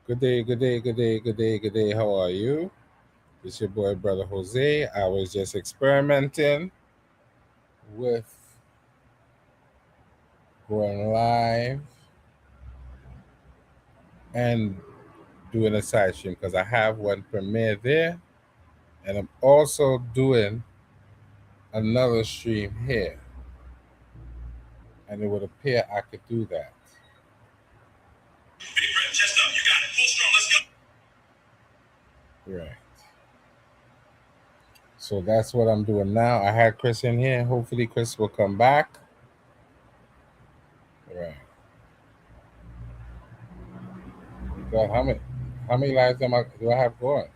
Good day, good day, good day, good day, good day. How are you? It's your boy, Brother Jose. I was just experimenting with going live and doing a side stream because I have one premiere there, and I'm also doing another stream here. And it would appear I could do that. Big red, chest up, you got it. Full strong, let's go. Right. So that's what I'm doing now. I had Chris in here. Hopefully, Chris will come back. Right. God, how many lives do I have going?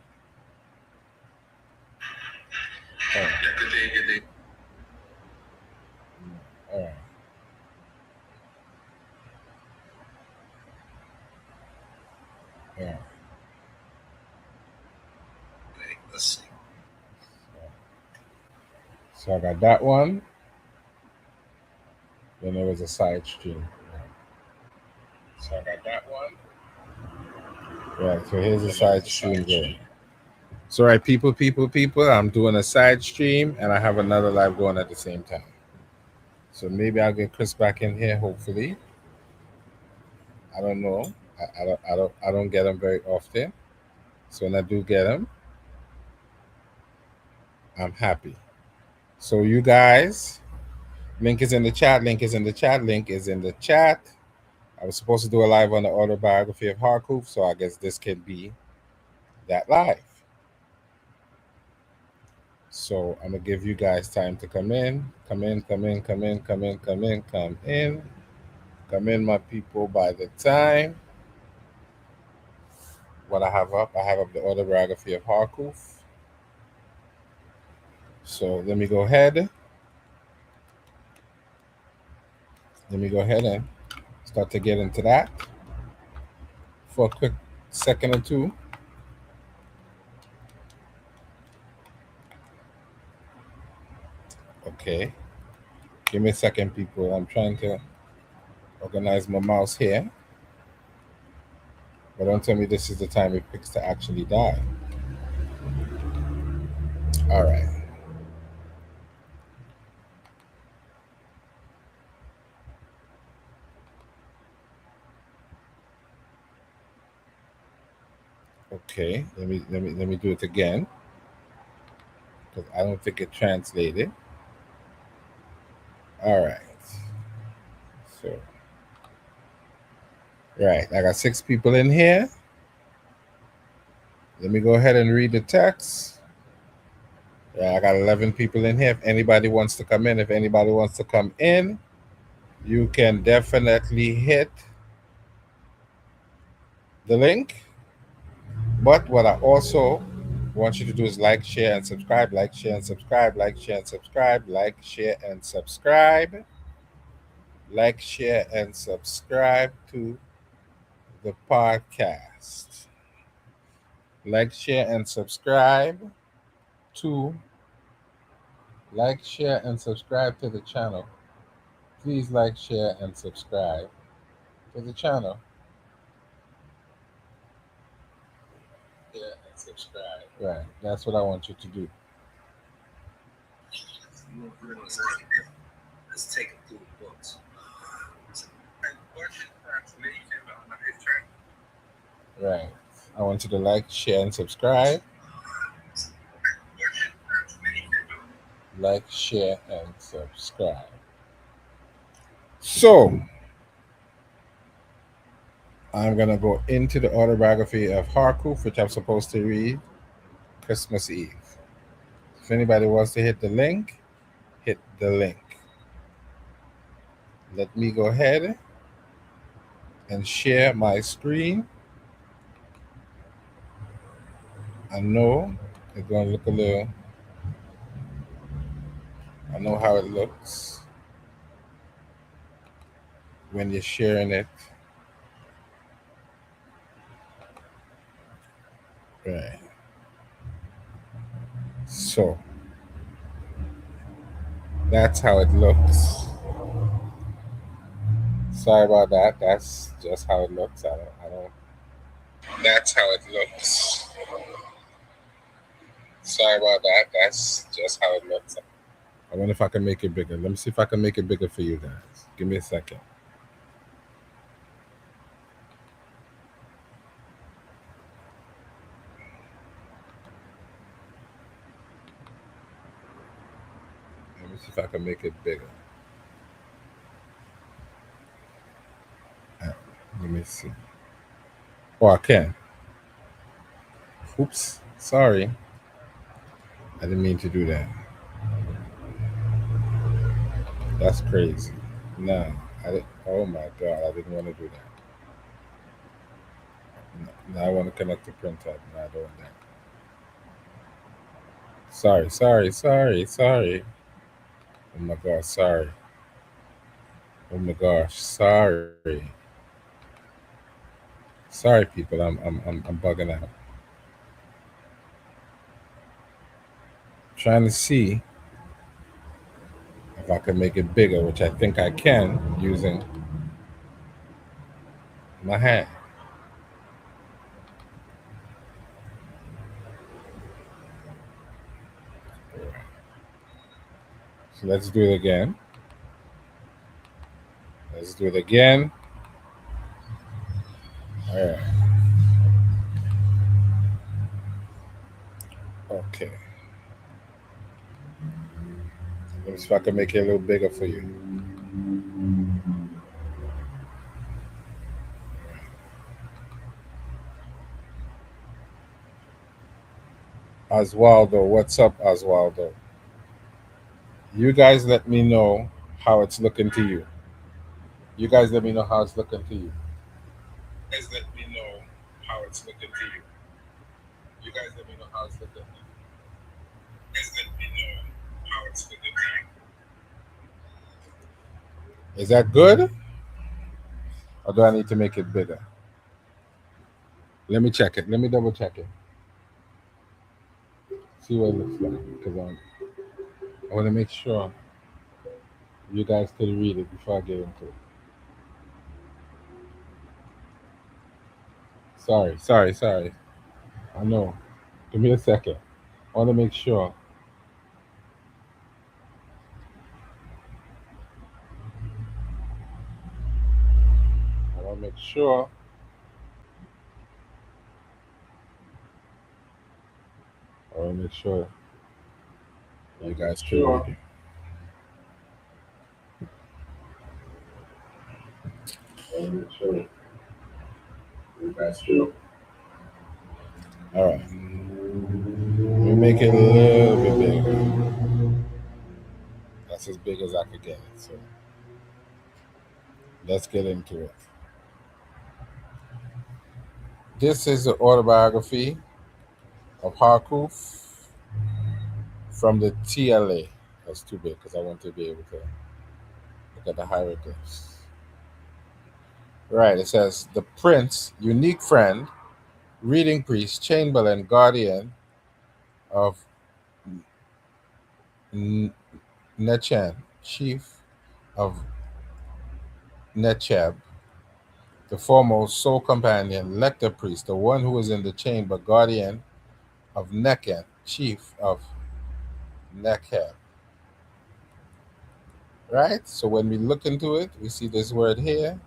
Oh. Yeah, good day, good day. All right. Yeah. Okay, let's see. So I got that one. Then there was a side stream. So I got that one. Right. So here's a side stream going. So right, people. I'm doing a side stream, and I have another live going at the same time. So maybe I'll get Chris back in here. Hopefully, I don't know. I don't get him very often. So when I do get him, I'm happy. So you guys, link is in the chat. Link is in the chat. Link is in the chat. I was supposed to do a live on the autobiography of Harkuf, so I guess this could be that live. So I'm gonna give you guys time to come in, come in, come in, come in, come in, come in, come in, come in, my people. By the time what I have up the autobiography of Harkuf. So let me go ahead. Let me go ahead and start to get into that for a quick second or two. Okay, give me a second, people. I'm trying to organize my mouse here. But don't tell me this is the time it picks to actually die. All right. Okay. Let me do it again because I don't think it translated. All right. So right, I got 6 people in here. Let me go ahead and read the text. Yeah, I got 11 people in here. If anybody wants to come in, you can definitely hit the link. But what I also want you to do is like, share, and subscribe. Like, share, and subscribe. Like, share, and subscribe. Like, share, and subscribe. Like, share, and subscribe to the podcast. Like, share, and subscribe to share, and subscribe to the channel. Please like, share, and subscribe to the channel. Yeah, and subscribe. Right. That's what I want you to do. Let's take it through the books. Right. I want you to like, share, and subscribe. Like, share, and subscribe. So, I'm going to go into the autobiography of Harkuf, which I'm supposed to read Christmas Eve. If anybody wants to hit the link, hit the link. Let me go ahead and share my screen. I know it's going to look a little, I know how it looks when you're sharing it. Right. So, that's how it looks. Sorry about that. That's just how it looks. I don't That's how it looks. Sorry about that. That's just how it looks. I wonder if I can make it bigger. Let me see if I can make it bigger for you guys. Give me a second. Let me see if I can make it bigger. Uh, Let me see. Oh, I can. Oops. Sorry. I didn't mean to do that. That's crazy. No. Oh my God. I didn't want to do that. Now I want to connect the printer. No, I don't want that. Sorry. Oh my gosh, sorry. Oh my gosh, sorry. Sorry, people. I'm bugging out. Trying to see if I can make it bigger, which I think I can using my hand. So let's do it again. Let's do it again. All right. Okay. Let me see if I can make it a little bigger for you. Oswaldo, what's up, Oswaldo? You guys let me know how it's looking to you. You guys let me know how it's looking to you. You guys let me know how it's looking to you. You guys let me know how it's looking to you. You guys let me know how it's looking to you. Is that good? Or do I need to make it bigger? Let me check it. Let me double check it. See what it looks like. Because I want to make sure you guys could read it before I get into it. Sorry. I know. Give me a second. I want to make sure. I want to make sure. I want to make sure you guys can read it. I want to make sure you guys can. All right. Let me make it a little bit bigger. That's as big as I could get it. So let's get into it. This is the autobiography of Harkuf from the TLA. That's too big because I want to be able to look at the hieroglyphs. Right, it says the prince, unique friend, reading priest, chamberlain, guardian of Nechan, chief of Necheb, the foremost sole companion, lector priest, the one who is in the chamber, guardian of Nekhen, chief of Nekheb. Right? So when we look into it, we see this word here.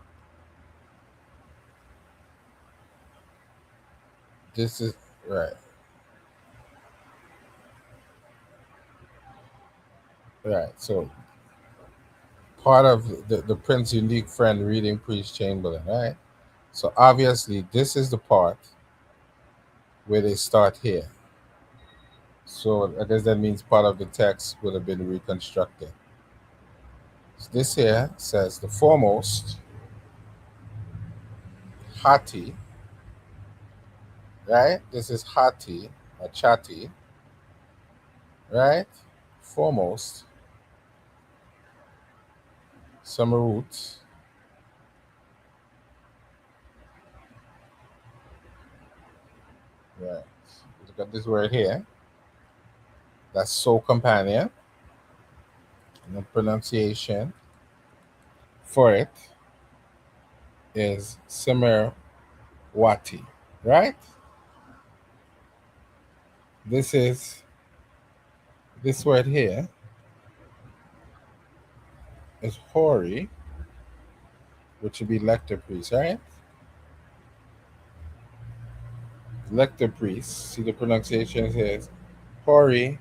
This is right. Right. So part of the prince unique friend reading priest chamberlain, right? So obviously this is the part where they start here. So I guess that means part of the text would have been reconstructed. So this here says the foremost Hati, right? This is Hati or Chati, right? Foremost Samarut, right? Look at this word here. That's sole companion. And the pronunciation for it is Samarwati, right? This word here is Hori, which would be lector priest, right? Lector priest. See the pronunciation says Hori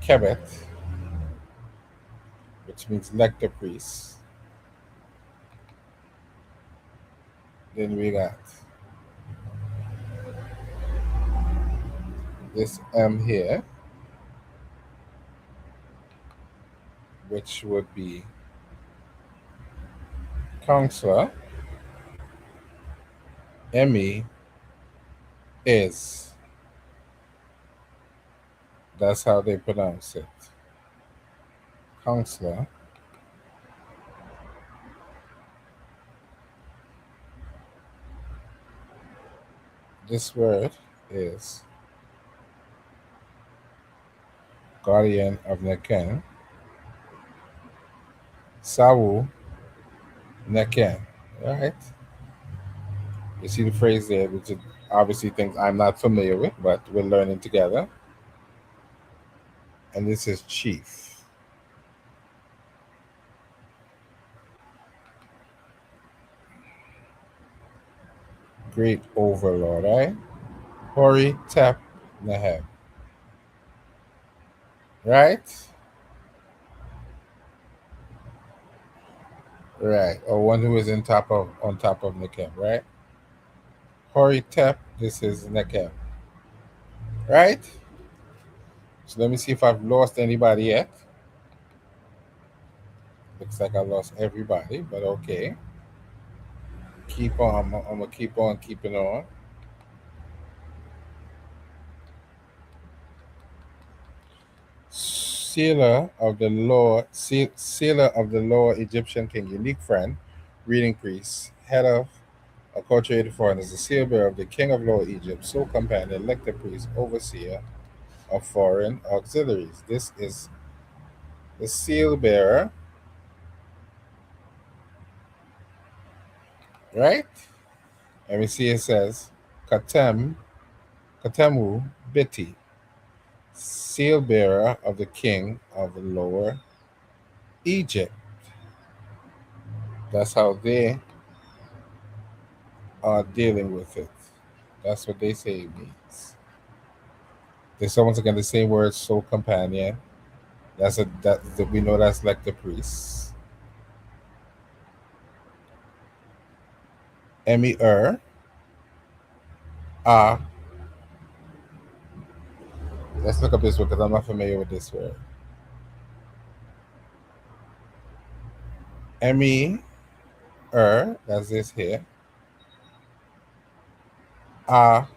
Kebet, which means lector priest. Then we got this M here, which would be counselor. Emmy is. That's how they pronounce it. Counselor. This word is guardian of Neken. Sawu Neken. Right? You see the phrase there, which is obviously things I'm not familiar with, but we're learning together. And this is chief. Great overlord, right? Hori Tep Neheb. Right? Right. Or one who is on top of Nekem, right? Hori Tep, this is Nekem. Right? So let me see if I've lost anybody yet. Looks like I lost everybody, but okay. Keep on. I'm gonna keep on keeping on. Sealer of the Lower Egyptian king, unique friend, reading priest, head of acculturated foreigners, the seal bearer of the king of Lower Egypt, sole companion, elected priest, overseer of foreign auxiliaries. This is the seal bearer, right? And we see it says Katemu Biti, seal bearer of the king of the Lower Egypt. That's how they are dealing with it. That's what they say it means. There's once again the same word, soul companion. That we know that's like the priest. Emi ah. Let's look up this word because I'm not familiar with this word. Emi that's this here. Ah,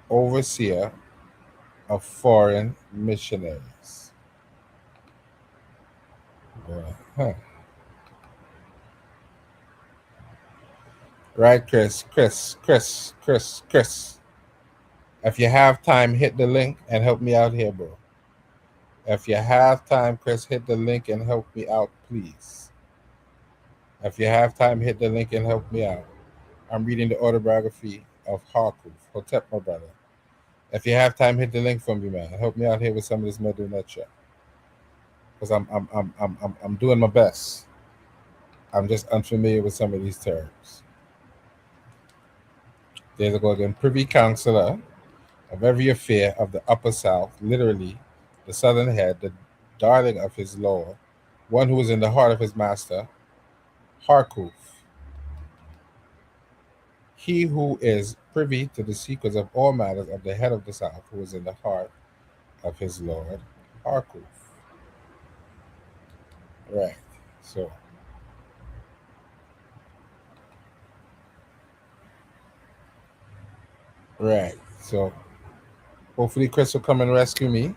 overseer of foreign missionaries. Huh. Right, Chris. If you have time, hit the link and help me out here, bro. If you have time, Chris, hit the link and help me out, please. If you have time, hit the link and help me out. I'm reading the autobiography of Harkuf, Hotep, my brother. If you have time, hit the link for me, man. Help me out here with some of this Medu Netra. Because I'm doing my best. I'm just unfamiliar with some of these terms. There's a go again. Privy Counselor of every affair of the Upper South, literally the southern head, the darling of his lord, one who is in the heart of his master, Harkuf. He who is privy to the secrets of all matters of the head of the South, who is in the heart of his lord, Harkuf. Right. So right. So hopefully Chris will come and rescue me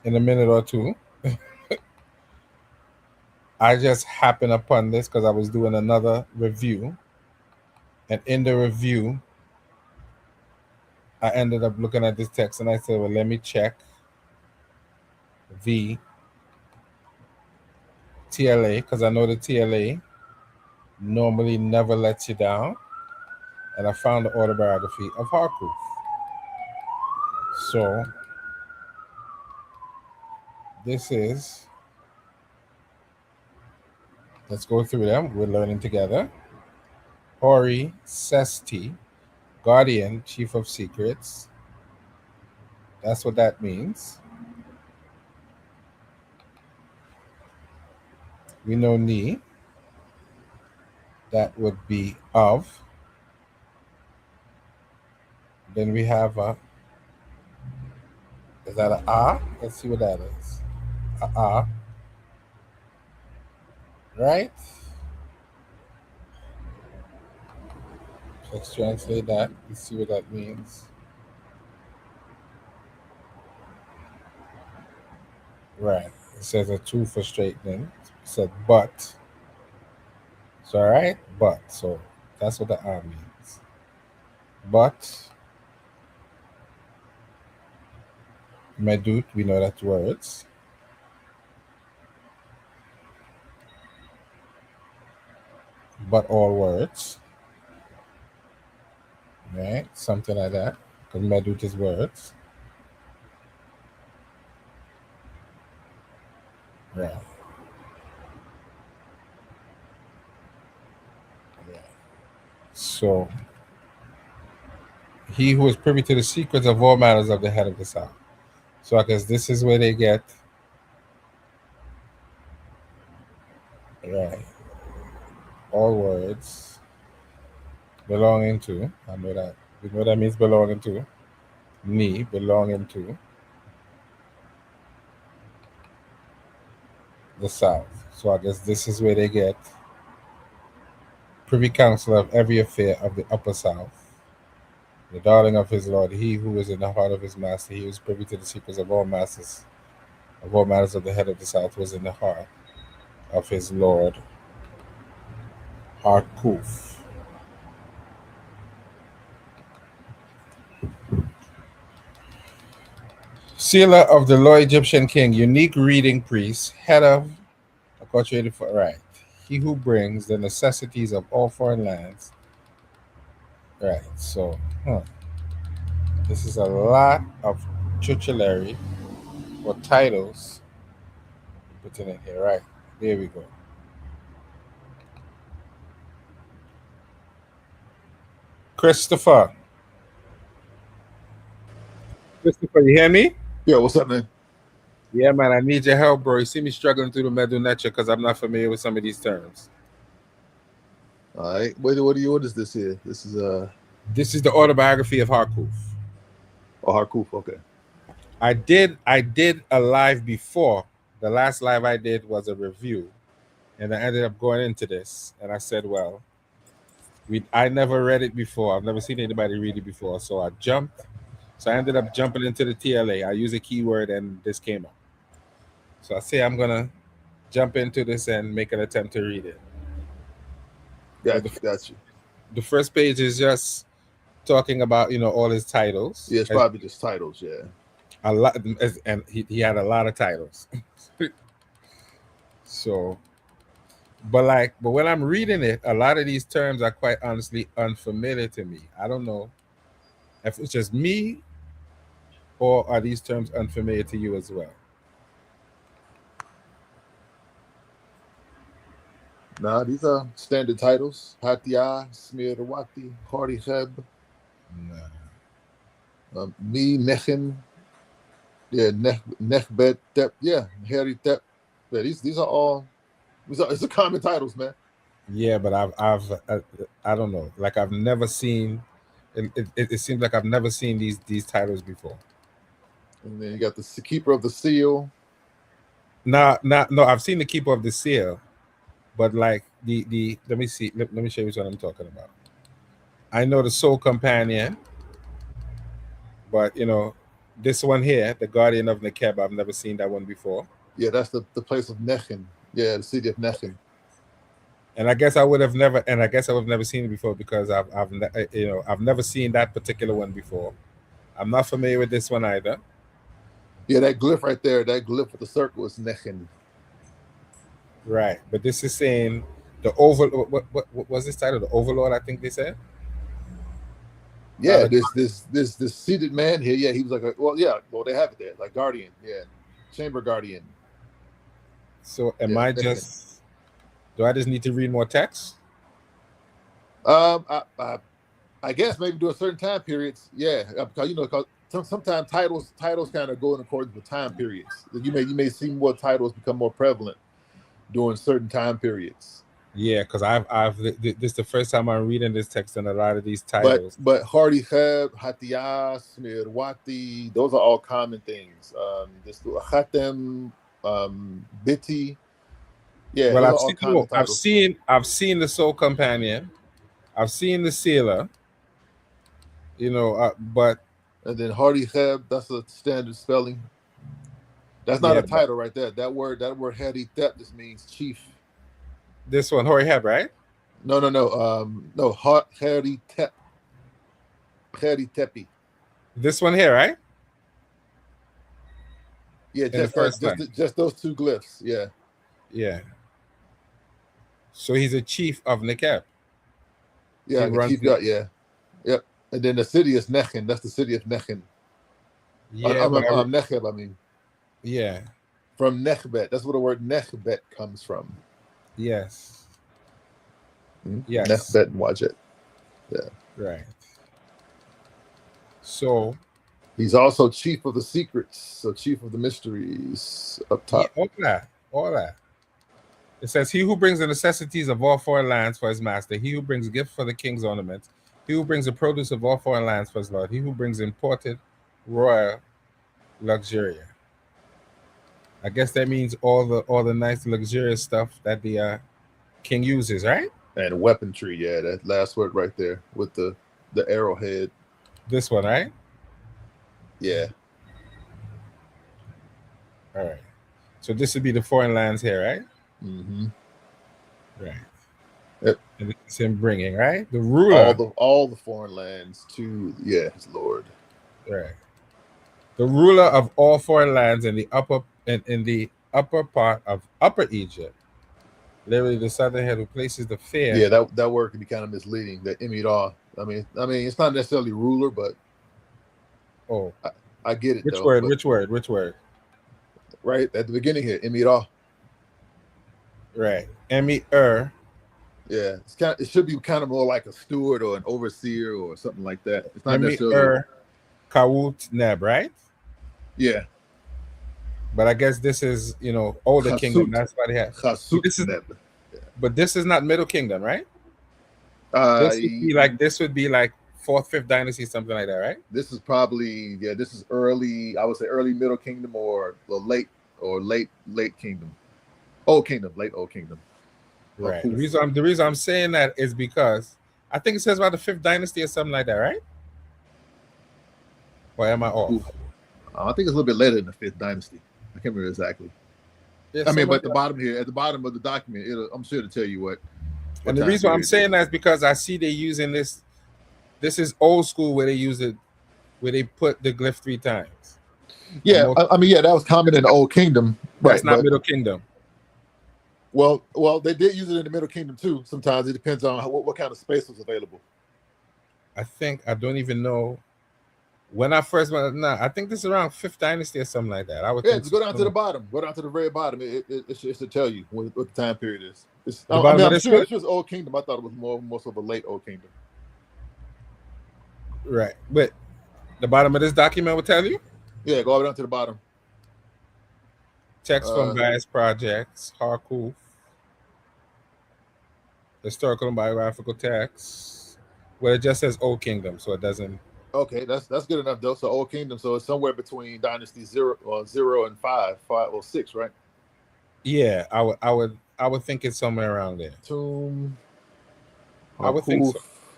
in a minute or two. I just happened upon this because I was doing another review. And in the review, I ended up looking at this text and I said, well, let me check the TLA because I know the TLA normally never lets you down. And I found the autobiography of Harkuf. So this is, let's go through them. We're learning together. Hori Sesti, Guardian, Chief of Secrets. That's what that means. We know Ni. That would be of. Then we have a. Is that a ah? Let's see what that is. A ah. Right? Let's translate that. Let's see what that means. Right. It says a two for straightening. It said but. So all right, but. So that's what the ah means. But Medut, we know that's words. But all words. Right? Something like that. Because Medut is words. Right. Yeah. So he who is privy to the secrets of all matters of the head of the South. So I guess this is where they get right. All words belonging to. I know that. You know what that means belonging to. Ni belonging to the South. So I guess this is where they get privy counsel of every affair of the upper South. The darling of his Lord, he who is in the heart of his master, he who is privy to the secrets of all masters, of all matters of the head of the South, was in the heart of his Lord, Harkuf. Sealer of the Lord Egyptian king, unique reading priest, head of acculturated for right. He who brings the necessities of all foreign lands. Right, so this is a lot of tutelary or titles putting in here. Right, there we go. Christopher, you hear me? Yeah, what's up, man? Yeah, man, I need your help, bro. You see me struggling through the Medu Necha because I'm not familiar with some of these terms. All right. What is this here? This is the autobiography of Harkuf. Oh, Harkuf, okay. I did a live before. The last live I did was a review. And I ended up going into this and I said, well, I never read it before. I've never seen anybody read it before. So I jumped. So I ended up jumping into the TLA. I used a keyword and this came up. So I say I'm gonna jump into this and make an attempt to read it. Got you. The first page is just talking about all his titles. Yeah, it's probably just titles. Yeah, a lot, and he had a lot of titles. So, but when I'm reading it, a lot of these terms are quite honestly unfamiliar to me. I don't know if it's just me, or are these terms unfamiliar to you as well? Nah, these are standard titles. Hatia, Smear Wati, Hardy Heb, Me, Nechen, yeah, Nechbet, Tep, yeah, Harry Tep. Yeah, these are all, it's a common titles, man. Yeah, but I don't know. Like I've never seen. It seems like I've never seen these titles before. And then you got the Keeper of the Seal. No, I've seen the Keeper of the Seal, but like the let me see. Let me show you what I'm talking about. I know the Soul Companion, but this one here, the Guardian of Nekeb, I've never seen that one before. Yeah, that's the place of Nechen. Yeah, the city of Nechen. And I guess I would have never seen it before because I've never seen that particular one before. I'm not familiar with this one either. Yeah, that glyph right there, that glyph with the circle is Nechen. Right, but this is saying The over what was this title? The Overlord, I think they said. Yeah, The this seated man here. Yeah, he was like, well, they have it there, like guardian. Yeah, chamber guardian. So am Yeah, I Nechin. just? Do I just need to read more text? Um, I, I I guess maybe during certain time periods, yeah, because sometimes titles kind of go in accordance with time periods. You may see more titles become more prevalent during certain time periods. Yeah, because this is the first time I'm reading this text and a lot of these But titles. but Hardy Khab, Hatiyas, Mirwati, those are all common things. This Khatem, Biti, yeah, Well, those are all common titles. I've seen the Soul Companion, I've seen the Sealer, but And then Hardy Khab, that's a standard spelling. That's not yeah, a but title right there. That word Hardy Thep just means chief. this one, Hori Heb, right? No. Hardy Tep. Hardy Tepi. This one here, right? Yeah, In the first line. just those two glyphs. Yeah. Yeah. So he's a chief of Nekeb. Yeah, He I can runs keep the, that. Yeah. Yep. And then the city is Nechin. That's the city of Nechin. yeah, but Necheb, I mean. yeah. From Nechbet. That's where the word Nechbet comes from. Yes. Yes. Nechbet and Wajet. Yeah. Right. So he's also chief of the secrets, so chief of the mysteries up top. Yeah, all that. It says, he who brings the necessities of all foreign lands for his master, he who brings gift for the king's ornaments, he who brings the produce of all foreign lands for his lord, he who brings imported royal luxuria. I guess that means all the nice luxurious stuff that the king uses, right? And weaponry, yeah, that last word right there with the arrowhead. This one, right? Yeah. All right. So this would be the foreign lands here, right? Mm-hmm. Right. Yep. And it's him bringing, right? The ruler. All the foreign lands to, his lord. Right. The ruler of all foreign lands in the upper part of Upper Egypt. Literally the southern head who places the fair. Yeah, that word can be kind of misleading. The Emidah. I mean, it's not necessarily ruler, but I get it. Which though. word? Which word? Right at the beginning here, Emidah. Right. Yeah, it should be kind of more like a steward or an overseer or something like that. It's not necessarily Kawut Neb, right? Yeah. But I guess this is, older Chasut. kingdom. That's why they have. But this is not Middle Kingdom, right? This would be like 4th, 5th dynasty, something like that, right? This is probably this is early. I would say early Middle Kingdom or late Kingdom, Old Kingdom, late Old Kingdom. Right. The reason I'm saying that is because I think it says about the 5th dynasty or something like that, right? Or am I off? I think it's a little bit later than the 5th dynasty. I can't remember exactly. Yeah, but at the bottom here, at the bottom of the document, I'm sure to tell you what. And the reason I'm saying that is because I see they're using this. This is old school where they use it, where they put the glyph 3 times. Yeah, that was common in the Old Kingdom. That's not Middle Kingdom. Well, they did use it in the Middle Kingdom too. Sometimes it depends on what kind of space was available. I don't even know. When I first went, I think this is around 5th dynasty or something like that. I would think go down to the bottom. Go down to the very bottom. It should tell you what the time period is. I'm sure it's Old Kingdom. I thought it was more of a late Old Kingdom. Right, but the bottom of this document will tell you. Yeah, go all the way down to the bottom. Text from various projects, Harkuf, historical and biographical texts. Well, it just says Old Kingdom, so it doesn't. Okay, that's good enough though. So Old Kingdom, so it's somewhere between Dynasty 0 and 5 or 6, right? Yeah, I would think it's somewhere around there. Tomb. I would think so.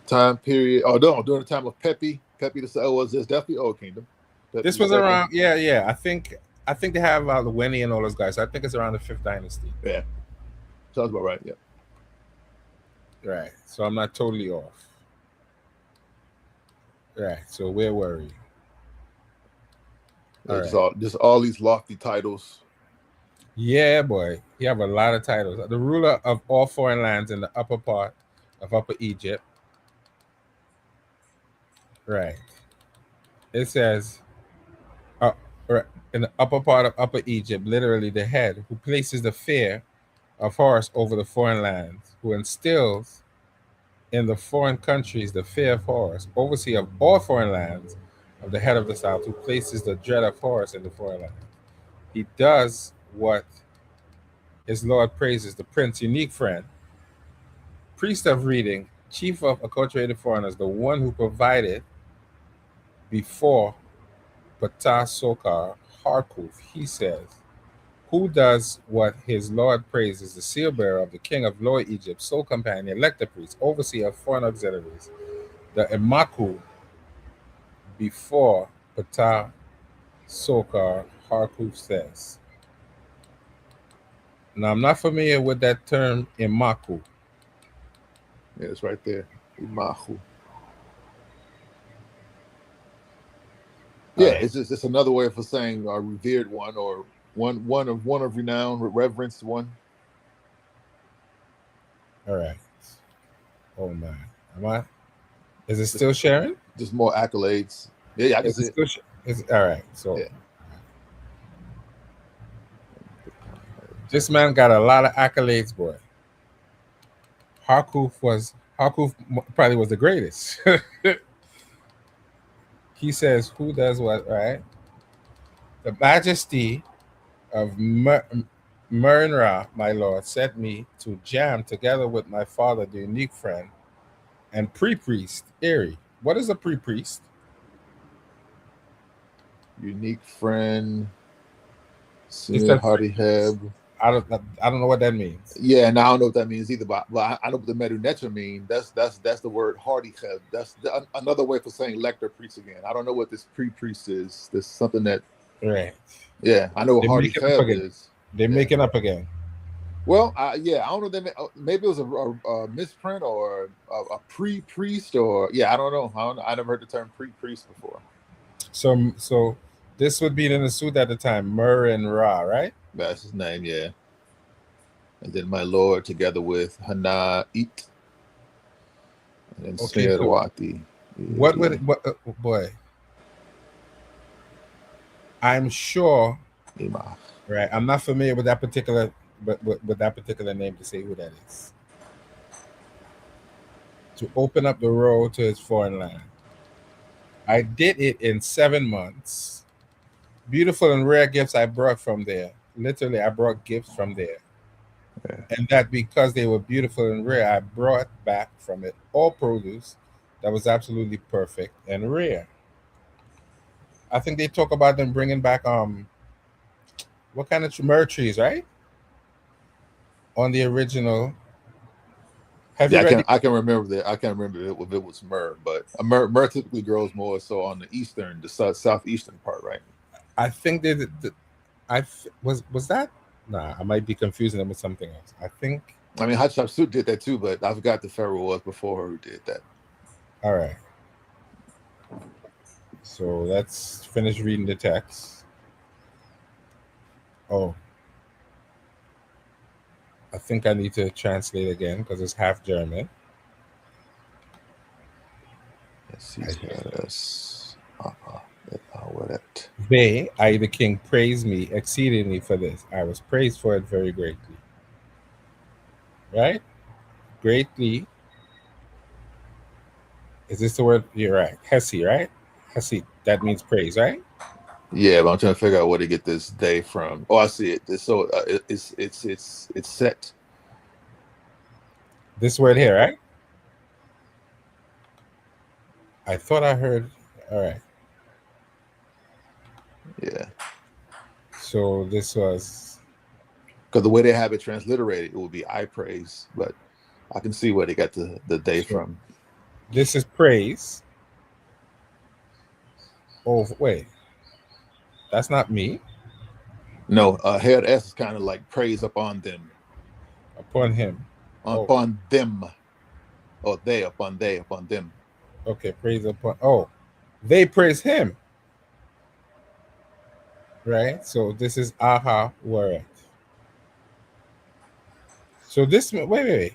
Time period. Oh no, during the time of Pepi was this definitely Old Kingdom. This was around. Yeah. I think they have Luweni and all those guys. So I think it's around the 5th dynasty. Yeah, sounds about right. Yeah. Right. So I'm not totally off. Right. So where were we? Just all these lofty titles. Yeah, boy. He have a lot of titles. The ruler of all foreign lands in the upper part of Upper Egypt. Right. It says uh, right, in the upper part of Upper Egypt, literally the head, who places the fear of Horus over the foreign lands, who instills in the foreign countries the fear of Horus, overseer of all foreign lands, of the head of the south, who places the dread of Horus in the foreign lands. He does what his Lord praises, the prince, unique friend, priest of reading, chief of acculturated foreigners, the one who provided before Ptah Sokar Harkuf. He says, who does what his Lord praises, the seal bearer of the king of Lower Egypt, sole companion, elector priest, overseer of foreign auxiliaries, the Imaku before Ptah Sokar Harkuf says. Now, I'm not familiar with that term Imaku. Yeah, it's right there. Imahu. Yeah, it's just another way for saying a revered one, or one of renown, reverenced one. All right. Oh man, am I? Is it still sharing? Just more accolades. Yeah, I can Is see it it. still all right. So Yeah. this man got a lot of accolades, boy. Harkuf probably was the greatest. He says, "Who does what?" Right? The Majesty of Mernra, my lord, sent me to jam together with my father, the unique friend, and pre-priest Eri. What is a pre-priest? Unique friend. It's Simid a Hardy Heb. I don't know what that means. Yeah, and I don't know what that means either, but I know what the Medu Neter mean. That's the word Hardy Heb. That's another way for saying lector priest again. I don't know what this pre-priest is. There's something that. Right. Yeah, I know what They're Hardy making up Heb again. is. They're Yeah. making up again. Well, yeah, I don't know. Maybe it was a misprint or a pre-priest, or yeah, I don't know. I never heard the term pre-priest before. So this would be in the suit at the time, Mur and Ra, right? That's his name, yeah. And then my lord, together with Hana It, and then Okay, so Smirwati. what would boy? I'm sure, Ima. right? I'm not familiar with that particular, but with that particular name to say who that is. To open up the road to his foreign land. I did it in 7 months. Beautiful and rare gifts I brought from there. Literally, I brought gifts from there. Yeah. And that because they were beautiful and rare, I brought back from it all produce that was absolutely perfect and rare. I think they talk about them bringing back what kind of myrrh trees, right? On the original. Have you read? I can remember that. I can't remember if it was myrrh, but myrrh typically grows more so on the southeastern part, right? I think was that. Nah, I might be confusing them with something else. I think. I mean, Hatshepsut did that too, but I forgot the pharaoh was before her who did that. All right. So let's finish reading the text. Oh, I think I need to translate again because it's half German. They, I the king, praise me exceedingly for this. I was praised for it very greatly. Right? Greatly. Is this the word? You're right. Hesi, right? Hesi. That means praise, right? Yeah, but I'm trying to figure out where to get this day from. Oh, I see it. So it's set. This word here, right? I thought I heard. All right. Yeah. So this was because the way they have it transliterated, it would be I praise, but I can see where they got the day from. This is praise. Oh wait, that's not me. No, Head S is kind of like praise upon them. Upon him. Upon them. Or they upon them. Okay, praise upon. Oh, they praise him. Right? So this is Aha Waret. So this wait.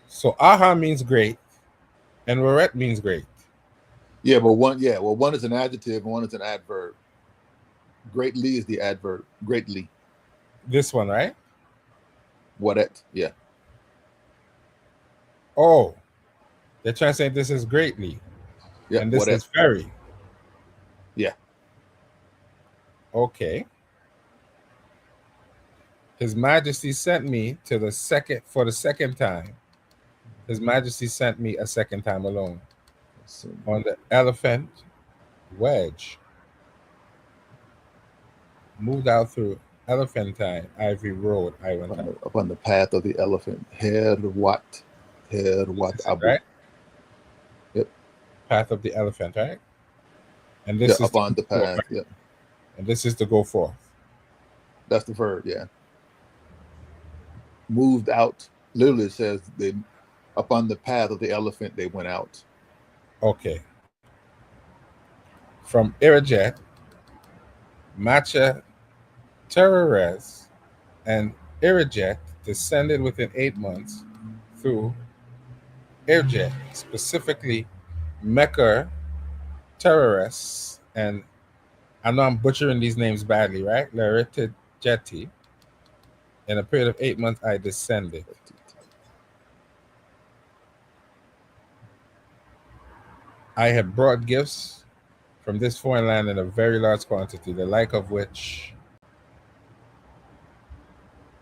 So aha means great, and Waret means great. Yeah, but one is an adjective and one is an adverb. Greatly is the adverb. Greatly. This one, right? Waret. Yeah. Oh, they're trying to say this is greatly, Yeah. and this Waret. is very. Yeah. Okay. His Majesty sent me for the second time. His Majesty sent me a second time alone on the elephant wedge. Moved out through Elephantine, Ivory Road, I went out. Upon the path of the elephant. Herwat Abu. Right? Yep. Path of the elephant, right? And this is upon the path. Forth, right? Yep. And this is to go forth. That's the verb, yeah. Moved out. Literally says they upon the path of the elephant they went out. Okay. From Irajet, Macha Tereres, and Irajet descended within 8 months through Irjet, specifically Mecca, Tereres, and I know I'm butchering these names badly, right? Larita Jeti. In a period of 8 months, I descended. I had brought gifts from this foreign land in a very large quantity, the like of which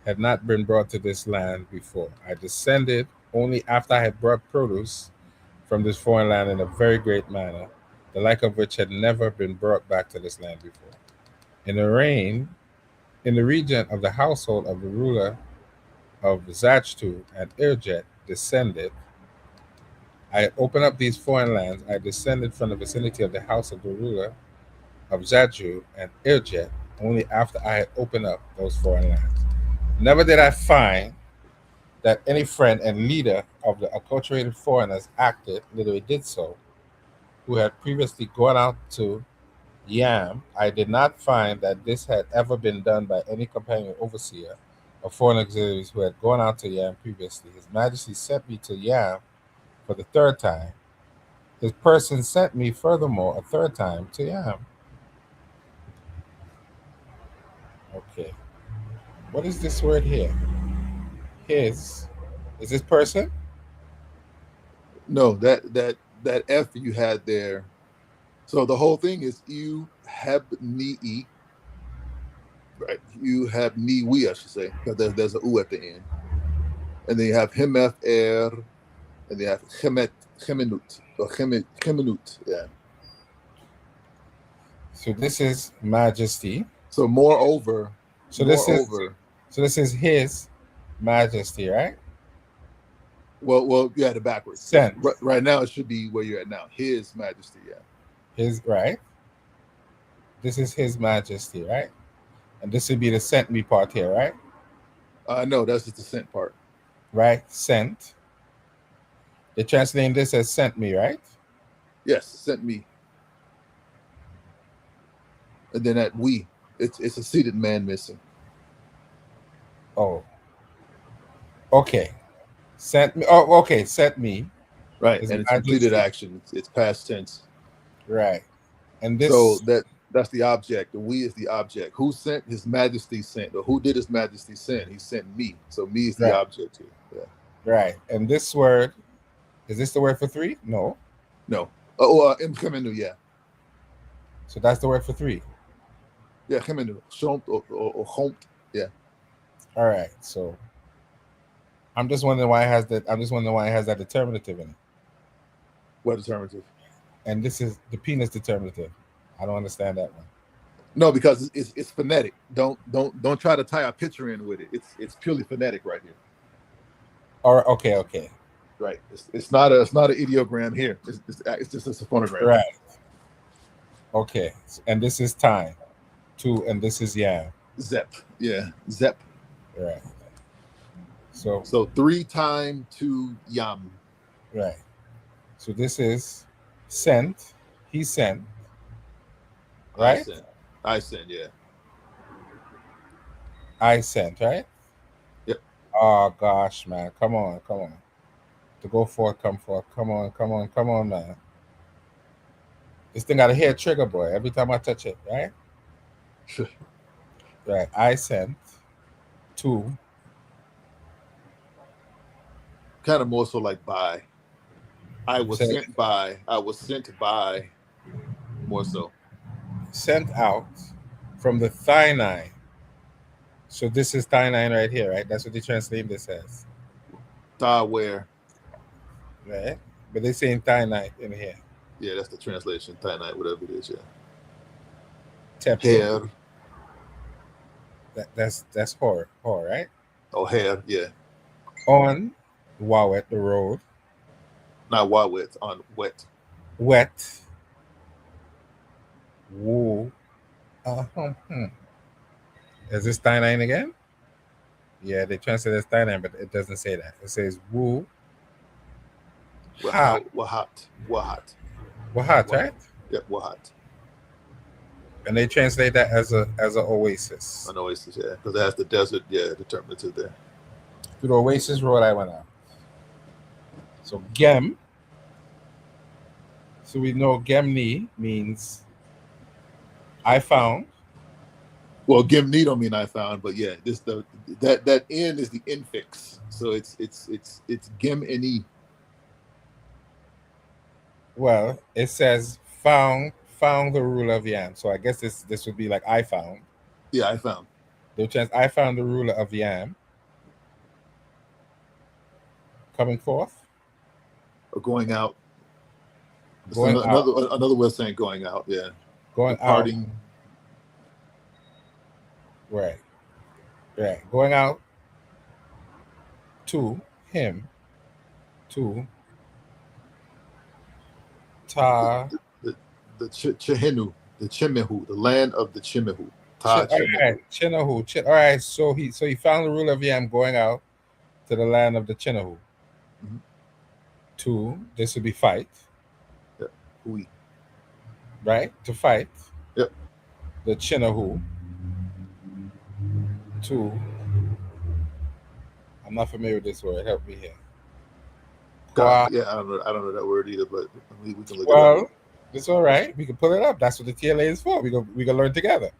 had not been brought to this land before. I descended only after I had brought produce from this foreign land in a very great manner, the like of which had never been brought back to this land before. In the region of the household of the ruler of Zachtu and Irjet descended. I had opened up these foreign lands. I descended from the vicinity of the house of the ruler of Zaju and Irjet only after I had opened up those foreign lands. Never did I find that any friend and leader of the acculturated foreigners literally did so, who had previously gone out to Yam. I did not find that this had ever been done by any companion overseer of foreign auxiliaries who had gone out to Yam previously. His Majesty sent me to Yam for the third time. His person sent me furthermore a third time to Yam. Okay. What is this word here? His. Is this person? No, that F you had there. So the whole thing is you have ni, right? You have ni we, I should say, because there's a u at the end, and then you have hemef and then you have chemenut or chemenut, yeah. So this is Majesty. So moreover. So this is His Majesty, right? Well, you had it backwards. Sent. Right now, it should be where you're at now. His Majesty, yeah. His, right? This is His Majesty, right? And this would be the sent me part here, right? No, that's just the sent part. Right? Sent. They're translating this as sent me, right? Yes, sent me. And then that we, it's a seated man missing. Oh. Okay. Sent me. Oh, okay. Sent me. Right, and it's completed action. It's past tense. Right. And this. So that's the object. The we is the object. Who sent? His Majesty sent. Or who did His Majesty send? He sent me. So me is the object here. Yeah. Right. And this word, is this the word for three? No. No. Imkemenu, yeah. So that's the word for three. Yeah, Chemenu. Shomt or chomt. Yeah. All right. So I'm just wondering why it has that determinative in it. What determinative? And this is the penis determinative. I don't understand that one. No, because it's phonetic. Don't try to tie a picture in with it. It's purely phonetic right here. All right. Okay. Right. It's not an ideogram here. It's just a phonogram. Right. Okay. And this is time. Two, and this is Yam. Zep. Yeah. Zep. Right. So 3 times 2 Yam. Right. So this is sent. He sent. Right? I sent, yeah. I sent, right? Yep. Oh gosh, man. Come on, come on. To go forward, come forward. Come on, come on, come on, man. This thing got a hair trigger, boy. Every time I touch it, right? Right. I sent to Kind of more so like by. I was sent, sent by. I was sent by. More so. sent out from the thynine. So this is thynine right here, right? That's what they translate this as, Where? right? But they're saying thynine in here. Yeah, that's the translation. Thynite, whatever it is. Yeah. Tepe. Hair. That's horror, right? Oh, hair. Yeah. On Wawet the road, Not wet. On wet. wet. Woo. Hmm. Is this thynine again? Yeah, they translate as thynine, but it doesn't say that. It says woo. Ha. Wahat. Wahat, right? Yep. Wahat. And they translate that as a oasis. An oasis, yeah, because it has the desert, determinative there. To the oasis road I went out. So Gem. So we know Gemni means I found. Well, Gimni don't mean I found, but yeah, that N is the infix, so it's Gimni. Well, it says found the ruler of Yam. So I guess this would be like I found. Yeah, I found. The chance I found the ruler of Yam. Coming forth. Or going out. Going another way of saying going out, yeah. Going Departing. out. Right. Going out to him. To Ta. The Chihenu, the Chimehu, the land of the Chimehu. Chinahu. All right. So he found the ruler of Yam going out to the land of the Chinahu. Mm-hmm. To this would be fight. Yep. Oui. Right? To fight. Yep. The Chinahu. To I'm not familiar with this word. Help me here. Yeah, I don't know that word either, but we can look it up. Well, it's all right. We can pull it up. That's what the TLA is for. We can learn together.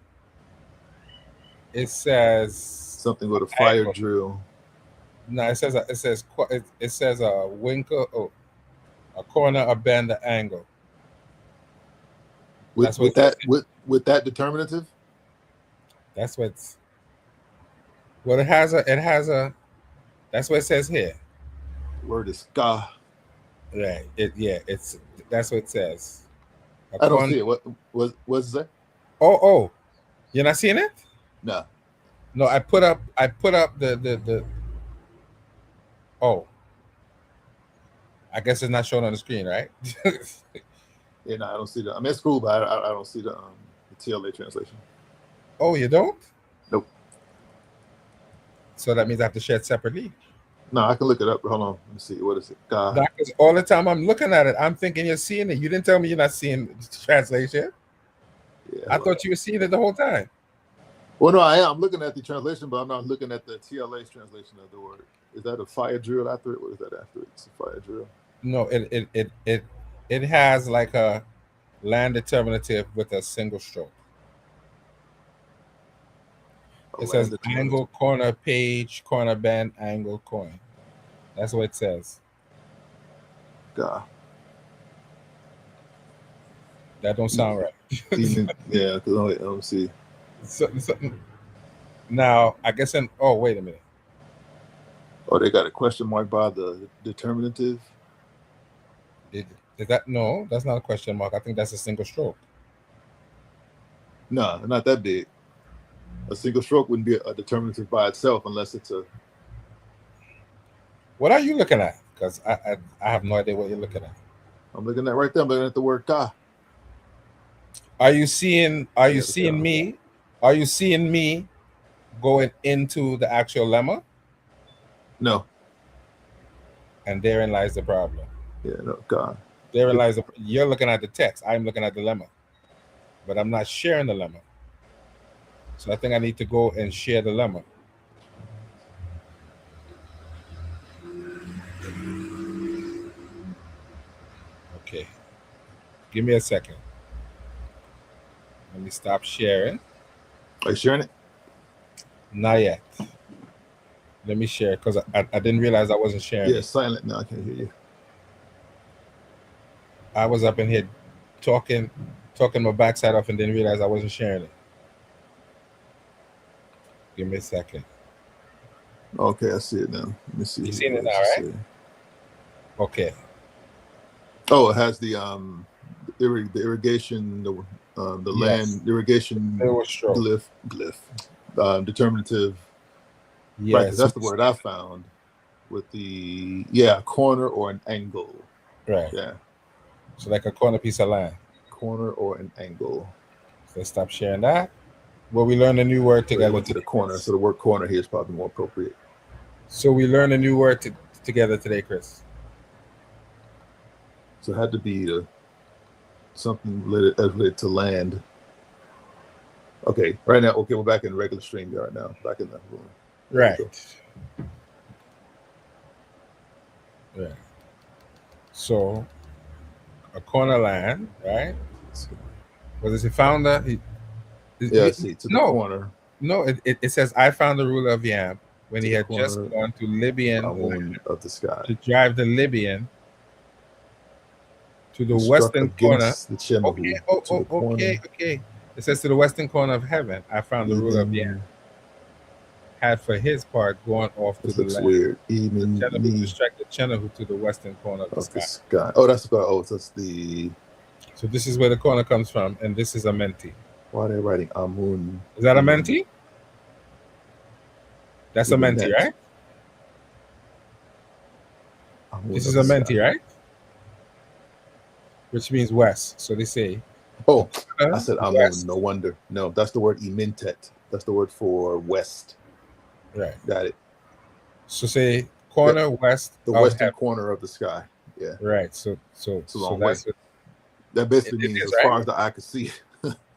It says something with a fire drill. No, it says a winkle. Oh, a corner, a bend, an angle. With that determinative. That's what's. Well, it has a. That's what it says here. Word is ka. Right. That's what it says. I don't see it. What's that? Oh, you're not seeing it? No. No, I put up the. Oh. I guess it's not shown on the screen, right? Yeah, no, I don't see that. I'm at school, but I don't see the TLA translation. Oh, you don't? Nope. So that means I have to share it separately. No, I can look it up. Hold on. Let me see. What is it? God. Because all the time I'm looking at it, I'm thinking you're seeing it. You didn't tell me you're not seeing the translation. Yeah, I thought you were seeing it the whole time. Well, no, I am. I'm looking at the translation, but I'm not looking at the TLA's translation of the word. Is that a fire drill after it? What is that after it? It's a fire drill. No, it has like a land determinative with a single stroke. It says angle, corner, page, corner, bend, angle, coin. That's what it says. God. That don't sound right. Yeah, because I don't see. Now, I guess wait a minute. Oh, they got a question mark by the determinative? Is that no? That's not a question mark. I think that's a single stroke. No, not that big. A single stroke wouldn't be a determinative by itself unless it's a. What are you looking at? Because I have no idea what you're looking at. I'm looking at right there. I'm looking at the word ka. Are you seeing me? Are you seeing me going into the actual lemma? No. And therein lies the problem. Yeah, no, God. Therein lies you're looking at the text. I'm looking at the lemma. But I'm not sharing the lemma. So I think I need to go and share the lemma. Okay. Give me a second. Let me stop sharing. Are you sharing it? Not yet. Let me share because I didn't realize I wasn't sharing Yeah, it. silent. No, I can't hear you. I was up in here talking my backside off and didn't realize I wasn't sharing it. Give me a second. Okay, I see it now. Let me see. You seen it now, right? Okay. Oh, it has the irrigation, the Yes. land irrigation It was stroke. glyph, determinative. Yeah. Right, 'cause that's the word I found with the corner or an angle. Right. Yeah, So like a corner piece of land. corner or an angle. So let's stop sharing that. Well, we learned a new word So together went to the today. corner, so the word corner here is probably more appropriate. So we learned a new word together today, Chris. So it had to be something related to land. Okay, right now. Okay, we're back in regular StreamYard now. Back in the room. Right. Right. So a corner land, right? What is it? Founder? See, to the No. corner. No, it says I found the ruler of Yam when To he the had just corner gone to Libyan Amun of the sky. to drive the Libyan to the He struck western corner. against the Chemahu. Okay. It says to the western corner of heaven, I found the ruler of Yam. Had for his part gone off to This the looks land. weird. To strike the Chenahu to the western corner of the sky. Oh, that's the oh, so that's the. So this is where the corner comes from, and this is a Menti. Why are they writing Amun? Is that a Menti? That's a Menti, right? Amun This is a Menti, right? Which means west. So they say. Oh, I said Amun. West. No wonder. No, that's the word Imintet. That's the word for west. Right. Got it. So say corner west. The western corner of the sky. Yeah. Right. So it's a long way. That's what, that basically means as far as the eye could see.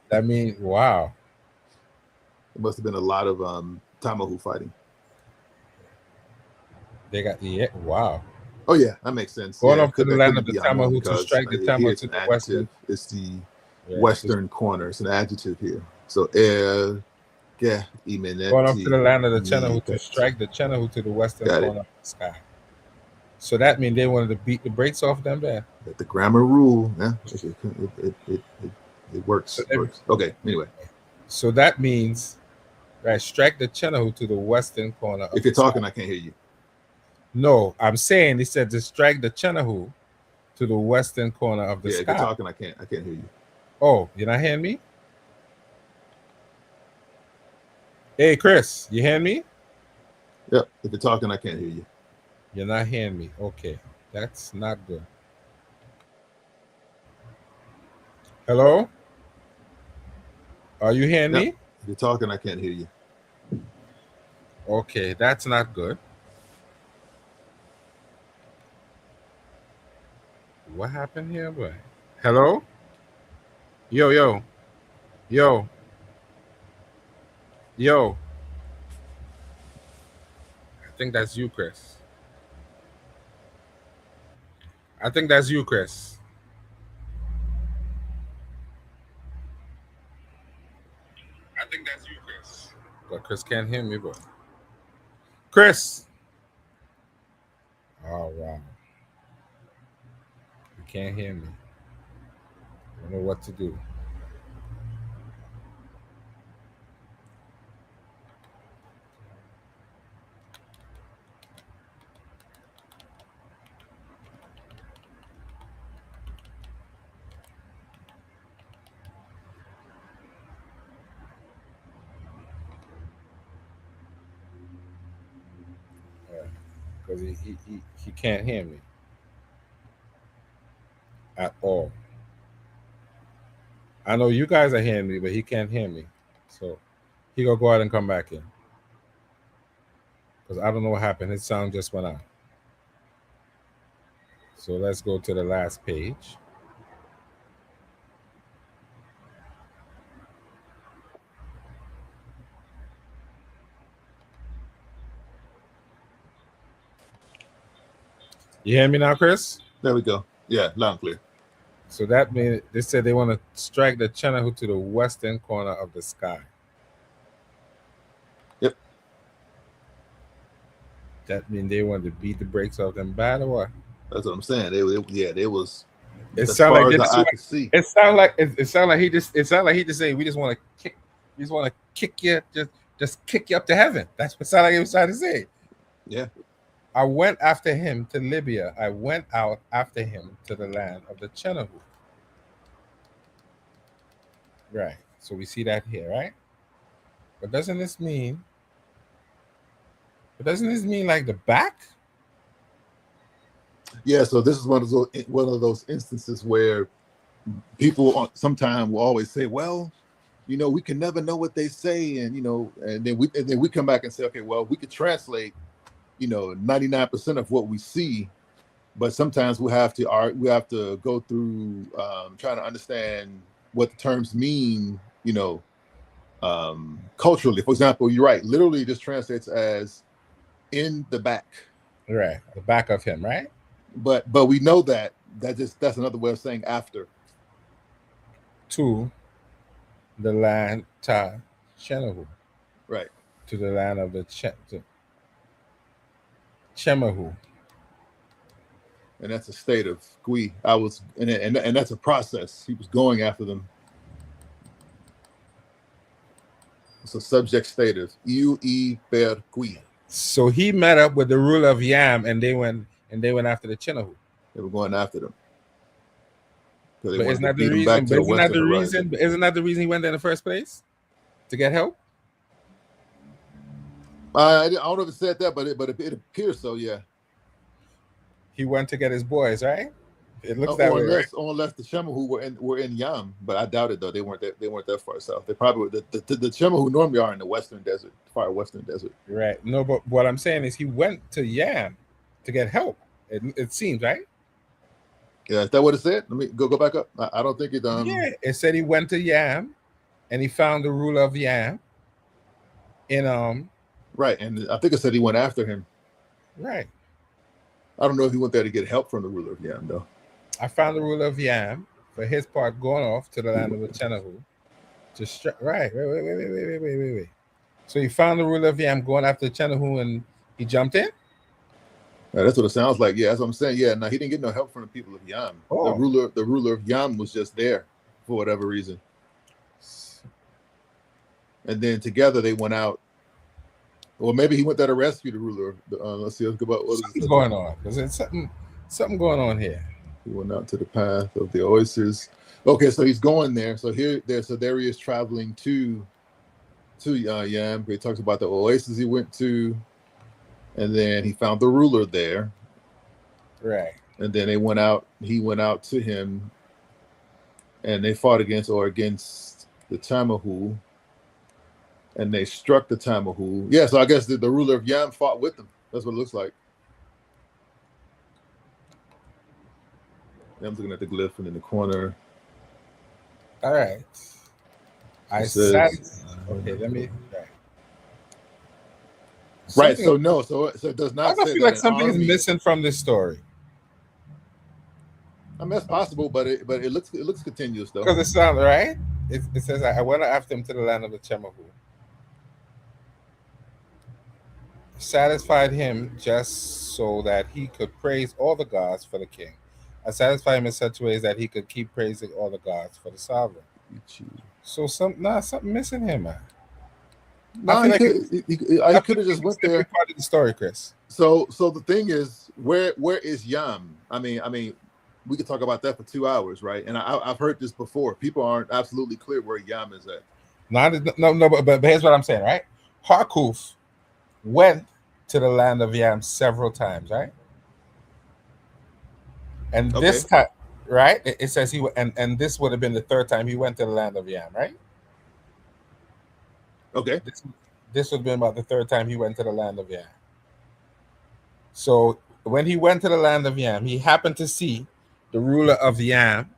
That means wow. It must have been a lot of Tamahu fighting. They got wow. Oh yeah, that makes sense. Going up to the land of the Tamahu to strike the Tamahu to the west. It's the western corner. It's an adjective here. So going up to the land of the Chenahu to strike the Chenahu to the western corner of the sky. So that means they wanted to beat the brakes off them there. The grammar rule, yeah, it works. So it works. Okay, anyway. So that means, right, strike the Chenahu to the western corner. If you're talking, I can't hear you. No, I'm saying he said to strike the Chenahu to the western corner of the sky. If you're talking, I can't hear you. Oh, you're not hearing me? Hey, Chris, you hearing me? Yep. If you're talking, I can't hear you. You're not hearing me. Okay, that's not good. Hello? Are you hearing me? If you're talking, I can't hear you. Okay, that's not good. What happened here, boy? Hello? Yo. I think that's you, Chris. But Chris can't hear me, bro. Chris! Oh, wow. You can't hear me. I don't know what to do. Because he can't hear me at all. I know you guys are hearing me, but he can't hear me. So he gonna go out and come back in. Because I don't know what happened. His sound just went out. So let's go to the last page. You hear me now, Chris? There we go. Yeah, loud and clear. So that means they said they want to strike the Chenahu to the western corner of the sky. Yep. That means they want to beat the brakes off them bad or what? That's what I'm saying. They was It as sound far like as this. the eye could see. It sound like it sound like he just saying we just want to kick. We just want to kick you, just kick you up to heaven. That's what sound like he was trying to say. Yeah. I went after him to Libya. I went out after him to the land of the Chenahu. Right. So we see that here, right? But doesn't this mean? But doesn't this mean like the back? Yeah, so this is one of those instances where people sometimes will always say, "Well, we can never know what they say," and and then we come back and say, "Okay, well, we could translate, 99% of what we see, but sometimes we have to go through trying to understand what the terms mean, culturally." For example, you're right. Literally, this translates as "in the back." Right, the back of him, right? But we know that's another way of saying after. To the land ta Chenahu. Right. To the land of the Chemahu. And that's a state of Gui. And that's a process. He was going after them. It's a subject stative. Iu I per Gui. So he met up with the ruler of Yam, and they went after the Chenahu. They were going after them. But isn't that the reason? Isn't that the reason he went there in the first place? To get help? I don't know if it said that, but it appears so. Yeah. He went to get his boys, right? It looks that way, right? Unless the Chemahu were in Yam, but I doubt it though. They weren't that far south. They probably were. The Chemahu normally are in the western desert, far western desert. Right. No, but what I'm saying is he went to Yam to get help. It seems, right? Yeah, is that what it said? Let me go back up. I don't think it. Yeah, it said he went to Yam, and he found the ruler of Yam. Right, and I think it said he went after him. Right. I don't know if he went there to get help from the ruler of Yam, though. I found the ruler of Yam, for his part, going off to the land of the Chenahu. Right. Wait. So he found the ruler of Yam going after the Chenahu, and he jumped in? Yeah, that's what it sounds like. Yeah, that's what I'm saying. Yeah, no, he didn't get no help from the people of Yam. Oh. The ruler of Yam was just there for whatever reason. And then together they went out. Well, maybe he went there to rescue the ruler. Let's see. Let's go about something's going on. There's something going on here. He went out to the path of the oasis. Okay, so he's going there. So there he is traveling to Yam. He talks about the oasis he went to, and then he found the ruler there. Right. And then he went out to him, and they fought against the Chemahu. And they struck the Chemahu. Yeah, so I guess the ruler of Yam fought with them. That's what it looks like. Yeah, I'm looking at the glyph and in the corner. All right. Okay, let me. Right. So no. So it does not. I feel like something is missing from this story. I mean, that's possible, but it looks continuous though. Because it sounds right. It says I went after him to the land of the Chemahu. Satisfied him just so that he could praise all the gods for the king. I satisfied him in such ways that he could keep praising all the gods for the sovereign. So something missing here, man. No, I could have just went there. Part of the story, Chris. So the thing is, where is Yam? I mean, we could talk about that for 2 hours, right? And I've heard this before. People aren't absolutely clear where Yam is at. No, but here's what I'm saying, right? Harkuf went to the land of Yam several times, right? And this time, right? It says he and this would have been the third time he went to the land of Yam, right? Okay. This would have been about the third time he went to the land of Yam. So when he went to the land of Yam, he happened to see the ruler of Yam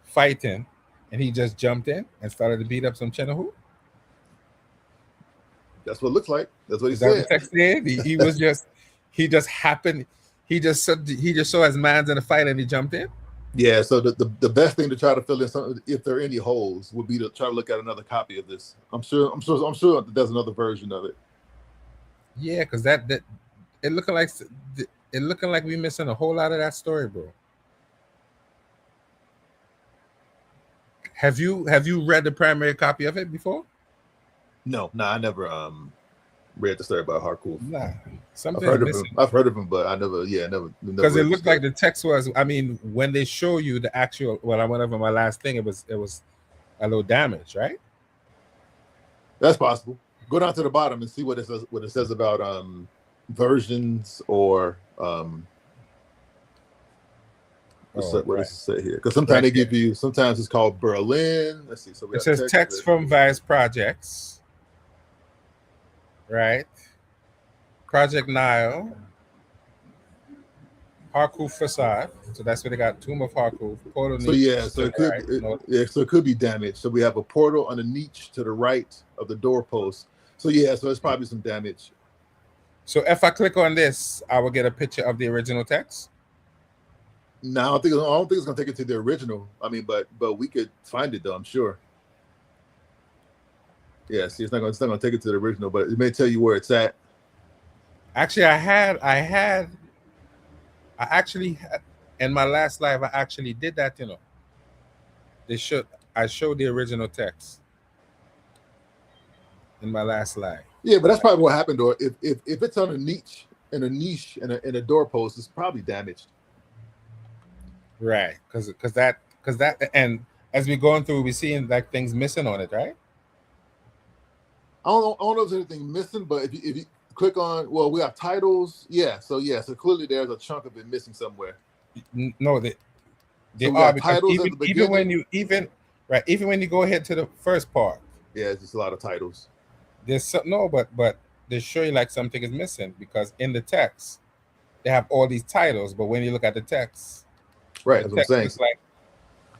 fighting, and he just jumped in and started to beat up some Chenahu. That's what it looks like. That's what he said. The text said? He just saw his man's in a fight and he jumped in. Yeah, so the best thing to try to fill in some, if there are any holes, would be to try to look at another copy of this. I'm sure that there's another version of it. Yeah, because that it looking like we missing a whole lot of that story, bro. Have you read the primary copy of it before? No, I never read the story about Harkuf. Nah, I've heard of him. I've heard of him, but I never. Because it looked like the text was. I mean, when they show you the actual, well, I went over my last thing. It was a little damaged, right? That's possible. Go down to the bottom and see what it says. What it says about versions or what does it say here? Because sometimes they give you. Sometimes it's called Berlin. Let's see. So it says text from various projects. Right. Project Nile. Harkuf facade. So that's where they got Tomb of Harkuf. So yeah, so it could so it could be damaged. So we have a portal on the niche to the right of the doorpost. So yeah, so it's probably some damage. So if I click on this, I will get a picture of the original text. No, I don't think it's gonna take it to the original. I mean, but we could find it though, I'm sure. Yeah, see, it's not gonna take it to the original, but it may tell you where it's at. Actually, I actually in my last live, I actually did that. You know, I showed the original text in my last live. Yeah, but that's probably what happened. Or if it's on a niche in a doorpost, it's probably damaged. Right, because that and as we're going through, we're seeing like things missing on it, right? I don't know if there's anything missing, but if you click on, well, we have titles. Yeah, so clearly there's a chunk of it missing somewhere. No, they are, because even when you go ahead to the first part. Yeah, it's just a lot of titles. There's but they show you like something is missing, because in the text they have all these titles, but when you look at the text, right, that's what I'm saying. It's like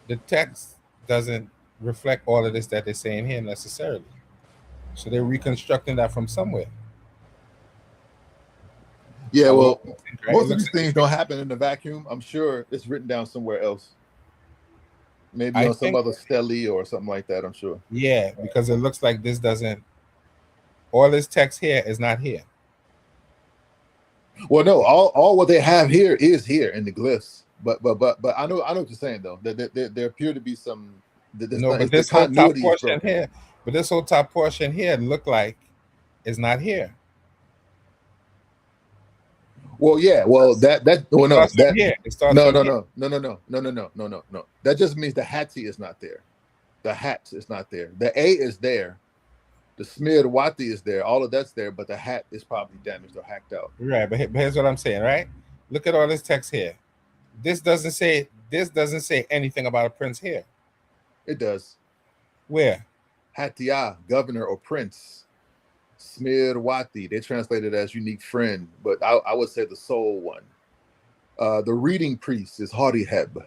the text doesn't reflect all of this that they're saying here necessarily. So they're reconstructing that from somewhere. Yeah, well, most of these things don't happen in the vacuum. I'm sure it's written down somewhere else. Maybe on some other stele or something like that, I'm sure. Yeah, because it looks like this doesn't, all this text here is not here. Well, no, all what they have here is here in the glyphs. But I know what you're saying though. There appear to be some. But this whole top portion here, this whole top portion here look like is not here. Well, yeah. Well, no. That just means the Hattie is not there. The hat is not there. The A is there. The Smid Wati is there. All of that's there, but the hat is probably damaged or hacked out. Right, but here's what I'm saying. Right, look at all this text here. This doesn't say anything about a prince here. It does. Where? Hatia, governor or prince. Smid Wati, they translated as unique friend, but I would say the sole one. The reading priest is Hariheb,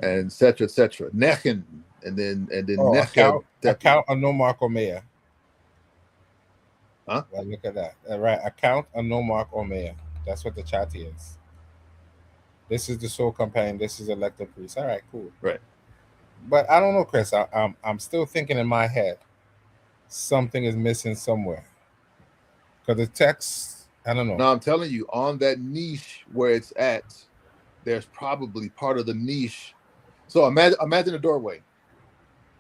and etc. Nechen, and then Nechen. Account Anomark Omeya. Huh? Well, look at that. Right, account Anomark Omeya. That's what the chat is. This is the soul companion. This is elected priest. All right, cool. Right. But I don't know, Chris. I'm still thinking in my head something is missing somewhere. Because the text, I don't know. No, I'm telling you, on that niche where it's at, there's probably part of the niche. So imagine a doorway,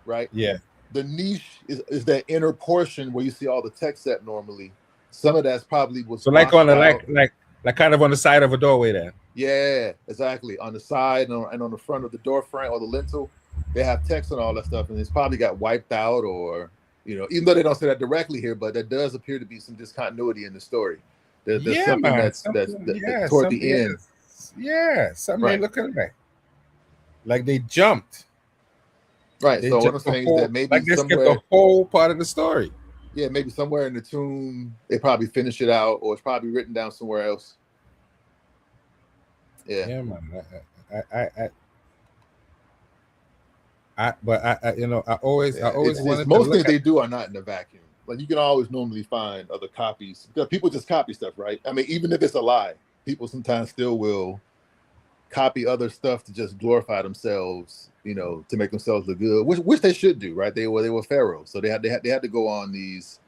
right? Yeah. The niche is that inner portion where you see all the text at normally. Some of that's probably was so like on the like kind of on the side of a doorway then. Yeah, exactly. On the side and on the front of the door frame or the lintel, they have text and all that stuff, and it's probably got wiped out, or even though they don't say that directly here, but there does appear to be some discontinuity in the story. There's something that's toward the end. Yeah, something they look like they jumped. Right. So what I'm saying is that maybe like they skipped the whole part of the story. Yeah, maybe somewhere in the tomb they probably finish it out, or it's probably written down somewhere else. Yeah. Yeah, man. I always wanted most things they do are not in a vacuum. Like you can always normally find other copies because people just copy stuff, right? I mean, even if it's a lie, people sometimes still will copy other stuff to just glorify themselves, to make themselves look good, which they should do, right? They were pharaohs, so they had to go on these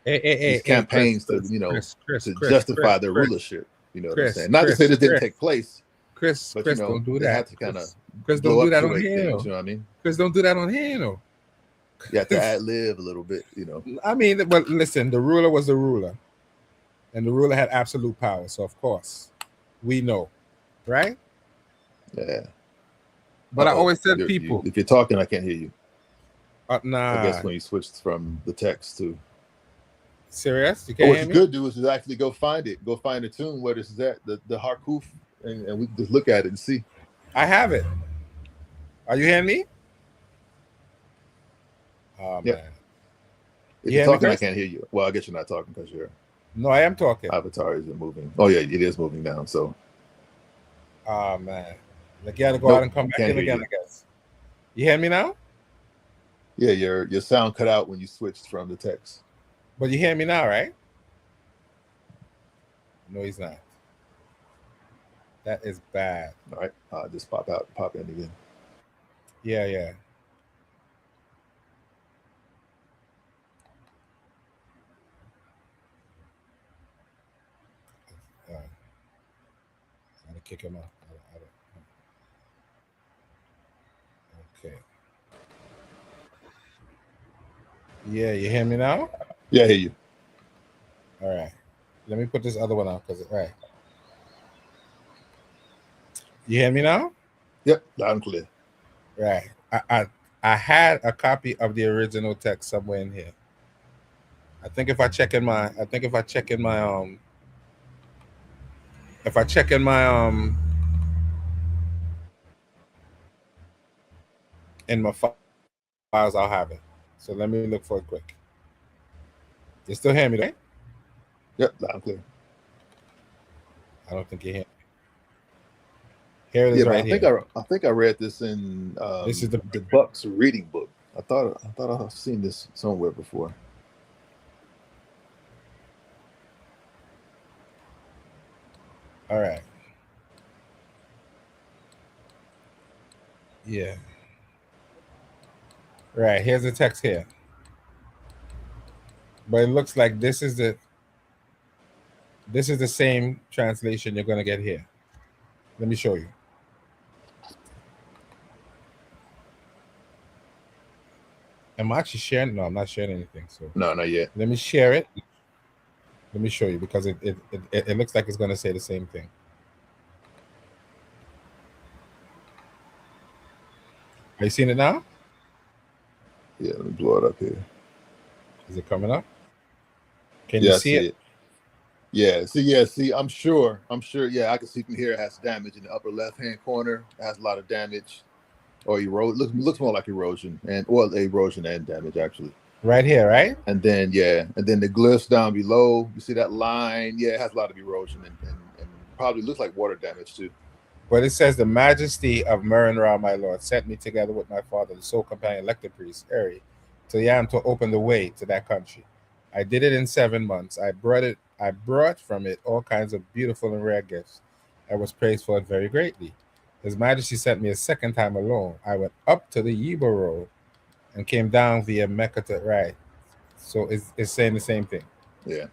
campaigns Chris, to justify their rulership. You know what I'm saying? Not to say this didn't take place, but don't do they that. had to kind of Chris, don't do that on things. here. You know what I mean? Chris, don't do that on here. You have to ad-lib a little bit. I mean, but listen, the ruler was the ruler, and the ruler had absolute power. So of course, we know, right? Yeah. But I always tell people, if you're talking, I can't hear you. Nah. I guess when you switched from the text to. Serious? You can't what hear you me? could do is actually go find it. Go find the tune where this is at, the Harkuf, and we can just look at it and see. I have it. Are you hearing me? Oh, yep. Man. If you're talking, I can't hear you. Well, I guess you're not talking because your No, I am talking. avatar isn't moving. Oh, yeah, it is moving down. So. Oh, man. Like, you got to go out and come back in again, I guess. You hear me now? Yeah, your sound cut out when you switched from the text. But you hear me now, right? No, he's not. That is bad. All right. Just pop in again. Yeah. I'm going to kick him out. Okay. Yeah, you hear me now? Yeah, I hear you. All right. Let me put this other one out because right. You hear me now? Yep, loud and clear. Right. I had a copy of the original text somewhere in here. I think if I check in my in my files, I'll have it. So let me look for it quick. You still hear me, right? Yep, loud and clear. I don't think you hear me. Here it is, right here. I think I read this in this is the Buck's reading book. I thought I've seen this somewhere before. All right. Yeah. Right, here's the text here. But it looks like this is the same translation you're going to get here. Let me show you. Am I actually sharing? No, I'm not sharing anything. So no, not yet. Let me share it. Let me show you because it looks like it's going to say the same thing. Are you seeing it now? Yeah, let me blow it up here. Is it coming up? Can you see it? Yeah, see, I'm sure. Yeah, I can see from here it has damage in the upper left-hand corner. It has a lot of damage or looks more like erosion and damage actually. Right here, right? And then the glyphs down below, you see that line? Yeah, it has a lot of erosion and probably looks like water damage too. But it says, the majesty of Merin-Ra, my lord, sent me together with my father, the sole companion elected priest, Eri, to Yam to open the way to that country. I did it in 7 months. I brought from it all kinds of beautiful and rare gifts. I was praised for it very greatly. His Majesty sent me a second time alone. I went up to the Yiba Road and came down via Mecca to right. So it's saying the same thing. Yeah.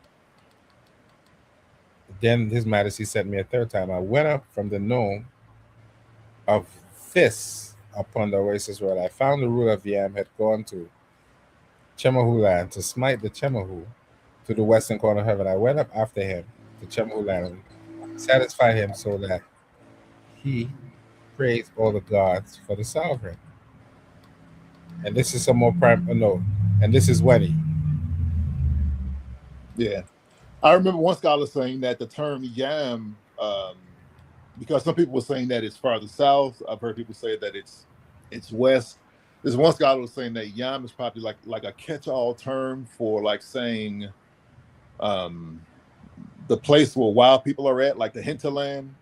Then His Majesty sent me a third time. I went up from the nome of This upon the Oasis Road. I found the ruler of Yam had gone to Chemahu land to smite the Chemahu to the western corner of heaven. I went up after him to Chemahu land and satisfied him so that he praised all the gods for the sovereign. And this is some more note. And this is Wenny. Yeah. I remember one scholar saying that the term Yam, because some people were saying that it's farther south. I've heard people say that it's west. There's one scholar was saying that Yam is probably like a catch-all term for like saying the place where wild people are at, like the hinterland.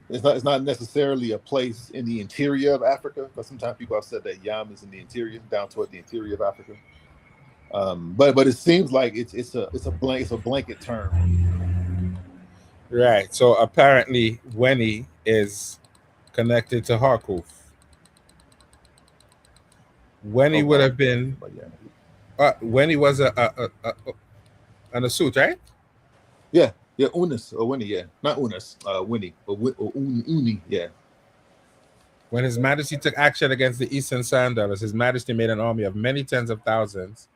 It's not necessarily a place in the interior of Africa, because sometimes people have said that Yam is in the interior, down toward the interior of Africa. But it seems like it's a blanket term. Right. So apparently, Weni is connected to Harkuf. Weni would Okay. have been. But yeah. Weni was an suit, right? Yeah. Yeah. Unis or Winnie. Yeah. Not Unis. Winnie or Uni. Yeah. When His Majesty took action against the Eastern Sand Dwellers, His Majesty made an army of many tens of thousands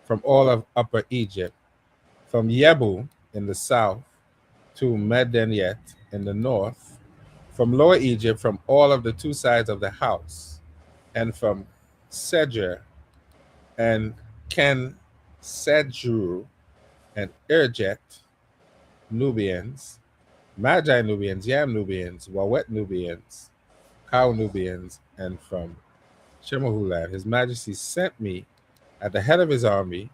from all of Upper Egypt, from Yebu in the south to Medinet in the north, from Lower Egypt, from all of the two sides of the house, and from Sedger and Ken Sedru and Irjet Nubians, Magi Nubians, Yam Nubians, Wawet Nubians, Cow Nubians, and from Shemahulan. His Majesty sent me at the head of his army,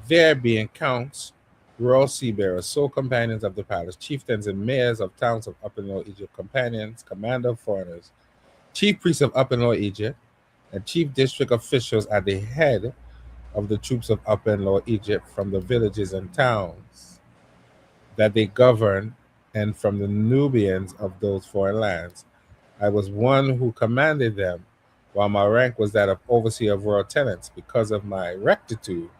there being counts, royal sea bearers, sole companions of the palace, chieftains and mayors of towns of Upper Lower Egypt, companions, commander of foreigners, chief priests of Upper Lower Egypt, and chief district officials at the head of the troops of Upper and Lower Egypt from the villages and towns that they govern, and from the Nubians of those foreign lands. I was one who commanded them, while my rank was that of overseer of royal tenants, because of my rectitude,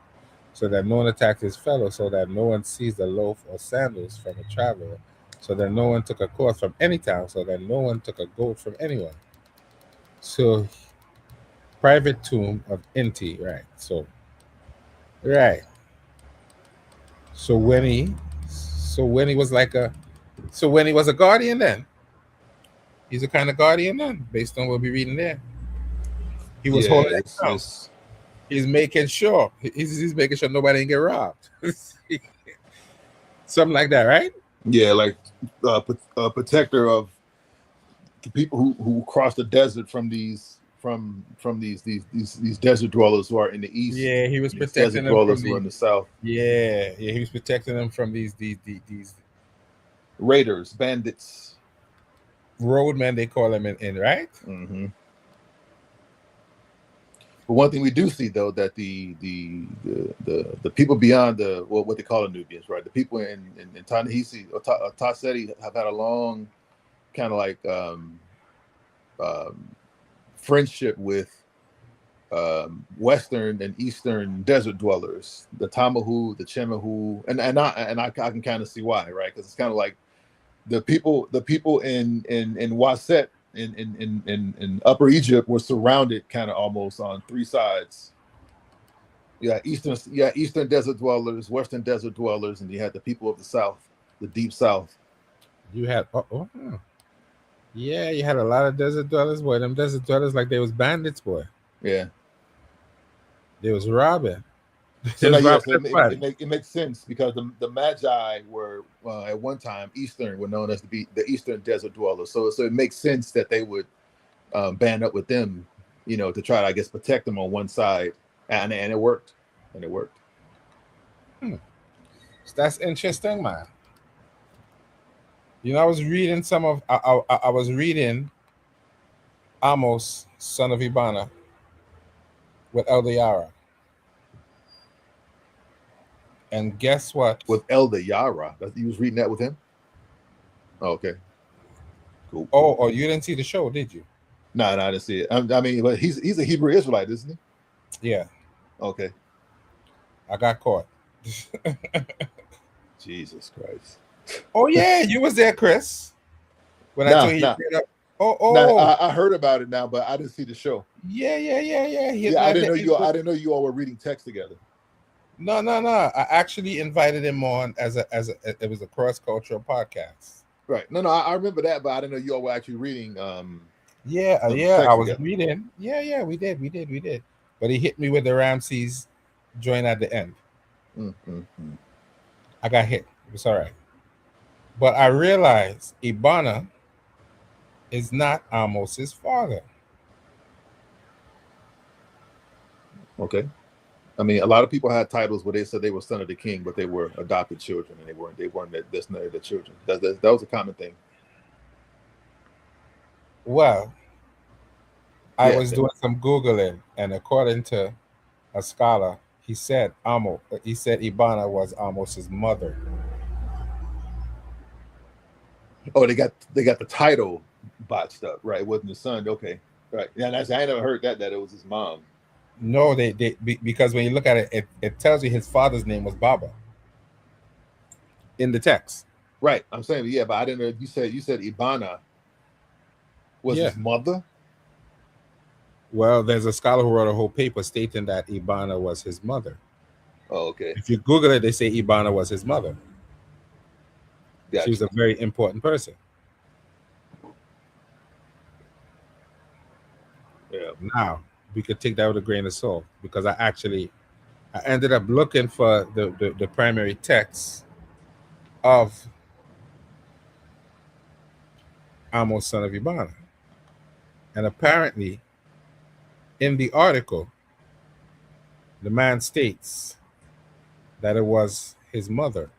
so that no one attacks his fellow, so that no one sees the loaf or sandals from a traveler, so that no one took a cloth from any town, so that no one took a goat from anyone. So, private tomb of Inti, right? So, right. So when he was like a, so when he was a guardian, then he's a kind of guardian then, based on what we're reading there. He was Yeah. holding it down. He's making sure he's making sure nobody can get robbed. Something like that, right? Yeah, like a protector of the people who cross the desert from these these desert dwellers who are in the east. Yeah, he was these protecting desert them dwellers from who are the, in the south. yeah, he was protecting them from these Raiders, bandits. roadmen, they call them in right? Mm-hmm. But one thing we do see though, that the people beyond the what they call the Nubians, right? The people in Ta-Nehisi or Ta-Seti have had a long kind of like friendship with western and eastern desert dwellers, the Tamahu, the Chemahu, and I can kind of see why, right? Because it's kind of like the people in Waset in Upper Egypt were surrounded kind of almost on three sides. Eastern desert dwellers, western desert dwellers, and you had the people of the south, the deep south. You had yeah, you had a lot of desert dwellers, boy. Them desert dwellers like they was bandits, boy. Yeah. They was robbing. So now, yes, it makes sense because the Magi were at one time Eastern, were known as the Eastern desert dwellers. So it makes sense that they would band up with them, to try to, I guess, protect them on one side, and it worked, So that's interesting, man. I was reading I was reading Amos, son of Ibana, with Elder Yara. And guess what? With Elder Yara. You was reading that with him? Oh, okay. Cool. Oh, you didn't see the show, did you? No, I didn't see it. I mean, but he's a Hebrew Israelite, isn't he? Yeah. Okay. I got caught. Jesus Christ. Oh, yeah, you was there, Chris. When I told you up. I heard about it now, but I didn't see the show. Yeah. I didn't know you all were reading text together. No. I actually invited him on as it was a cross-cultural podcast. Right. No, I remember that, but I didn't know you all were actually reading. I was together. Reading. Yeah, we did. But he hit me with the Ramses joint at the end. Mm-hmm. I got hit. It was all right. But I realized Ibana is not Amos's father. Okay. I mean, a lot of people had titles where they said they were son of the king, but they were adopted children, and they weren't that's not the children. That was a common thing. Well, I was doing some Googling, and according to a scholar, he said Ibana was Amos's mother. Oh, they got the title botched up, right? It wasn't the son. Okay, right. Yeah, I never heard that it was his mom. No, because when you look at it, it tells you his father's name was Baba in the text. Right. I'm saying, yeah, but I didn't know. You said Ibana was Yeah. his mother. Well, there's a scholar who wrote a whole paper stating that Ibana was his mother. Oh, okay. If you Google it, they say Ibana was his mother. Gotcha. She was a very important person. Yeah. Now, we could take that with a grain of salt because I ended up looking for the primary text of Amos, son of Ibana. And apparently, in the article, the man states that it was his mother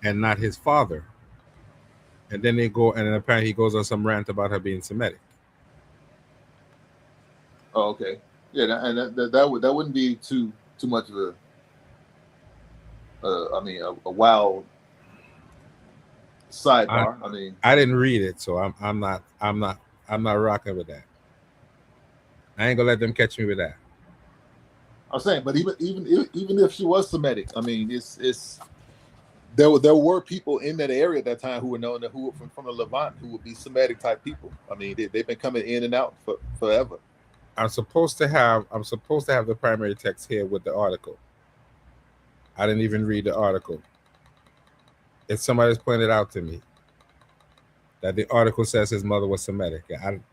and not his father. And then apparently he goes on some rant about her being Semitic. Oh, okay. Yeah, that wouldn't be too much of a wild sidebar. I didn't read it, so I'm not rocking with that. I ain't gonna let them catch me with that. I'm saying, but even if she was Semitic, it's there were people in that area at that time who were known who were from the Levant who would be Semitic type people. They've been coming in and out forever. I'm supposed to have the primary text here with the article. I didn't even read the article. If somebody's pointed out to me that the article says his mother was Semitic,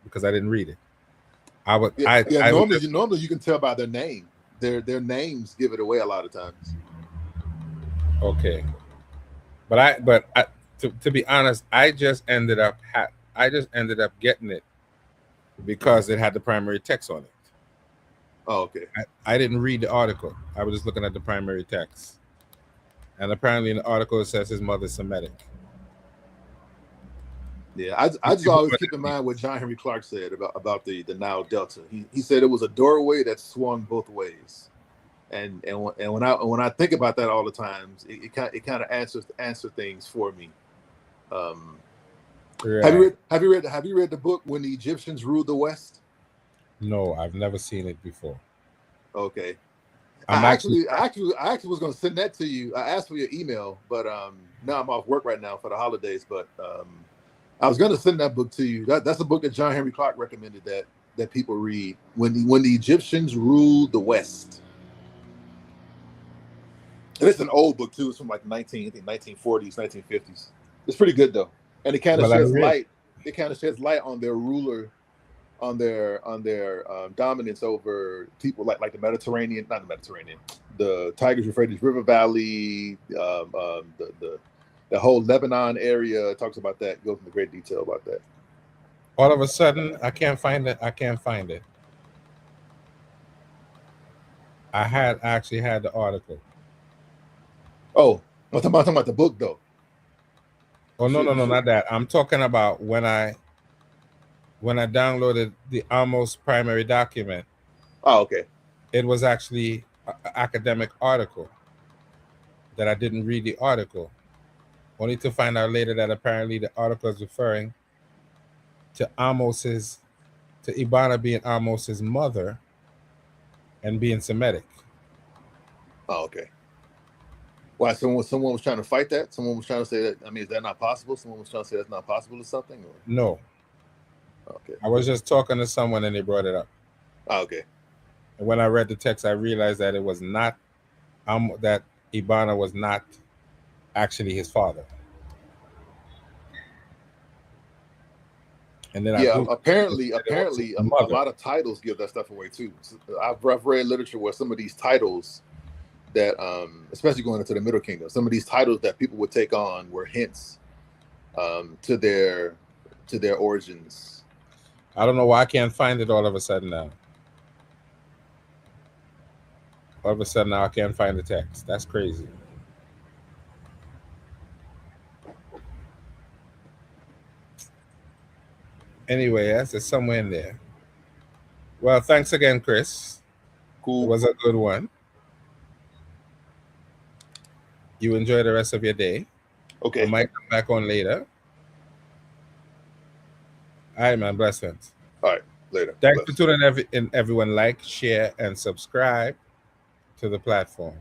because I didn't read it. Normally you can tell by their name. Their names give it away a lot of times. Okay, but to be honest, I just ended up getting it because it had the primary text on it. Oh, okay. I didn't read the article. I was just looking at the primary text, and apparently in the article it says his mother's Semitic. Yeah, I just always keep in mind what John Henry Clark said about the Nile Delta. He said it was a doorway that swung both ways, and when I think about that all the times, it kind of answer things for me. Right. Have you read the book When the Egyptians Ruled the West? No, I've never seen it before. Okay. I actually was going to send that to you. I asked for your email, but now I'm off work right now for the holidays. But I was going to send that book to you. That's a book that John Henry Clark recommended that people read. When the Egyptians Ruled the West. And it's an old book too. It's from like 1940s, 1950s. It's pretty good though, and it kind of sheds light. It kind of sheds light on their ruler, on their dominance over people like the Mediterranean, not the Mediterranean, the Tigris-Euphrates River Valley, the whole Lebanon area. It talks about that. It goes into great detail about that. All of a sudden, I can't find it. I actually had the article. Oh, I'm talking about the book though. Oh no, not that. I'm talking about when I downloaded the Amos primary document. Oh, okay. It was actually an academic article that I didn't read the article, only to find out later that apparently the article is referring to Ibana being Amos's mother and being Semitic. Oh, okay. Why? Someone was trying to fight that? Someone was trying to say that, is that not possible? Someone was trying to say that's not possible or something? Or? No. Okay. I was just talking to someone and they brought it up. Oh, okay. And when I read the text, I realized that it was not, that Ibana was not actually his father. And then apparently a lot of titles give that stuff away too. So I've read literature where some of these titles that especially going into the Middle Kingdom, some of these titles that people would take on were hints to their origins. I don't know why I can't find it all of a sudden now. All of a sudden now I can't find the text. That's crazy. Anyway, that's somewhere in there. Well, thanks again, Chris. Cool. It was a good one. You enjoy the rest of your day. Okay. I might come back on later. All right, man. Blessings. All right. Later. Thanks for tuning in, everyone. Like, share, and subscribe to the platform.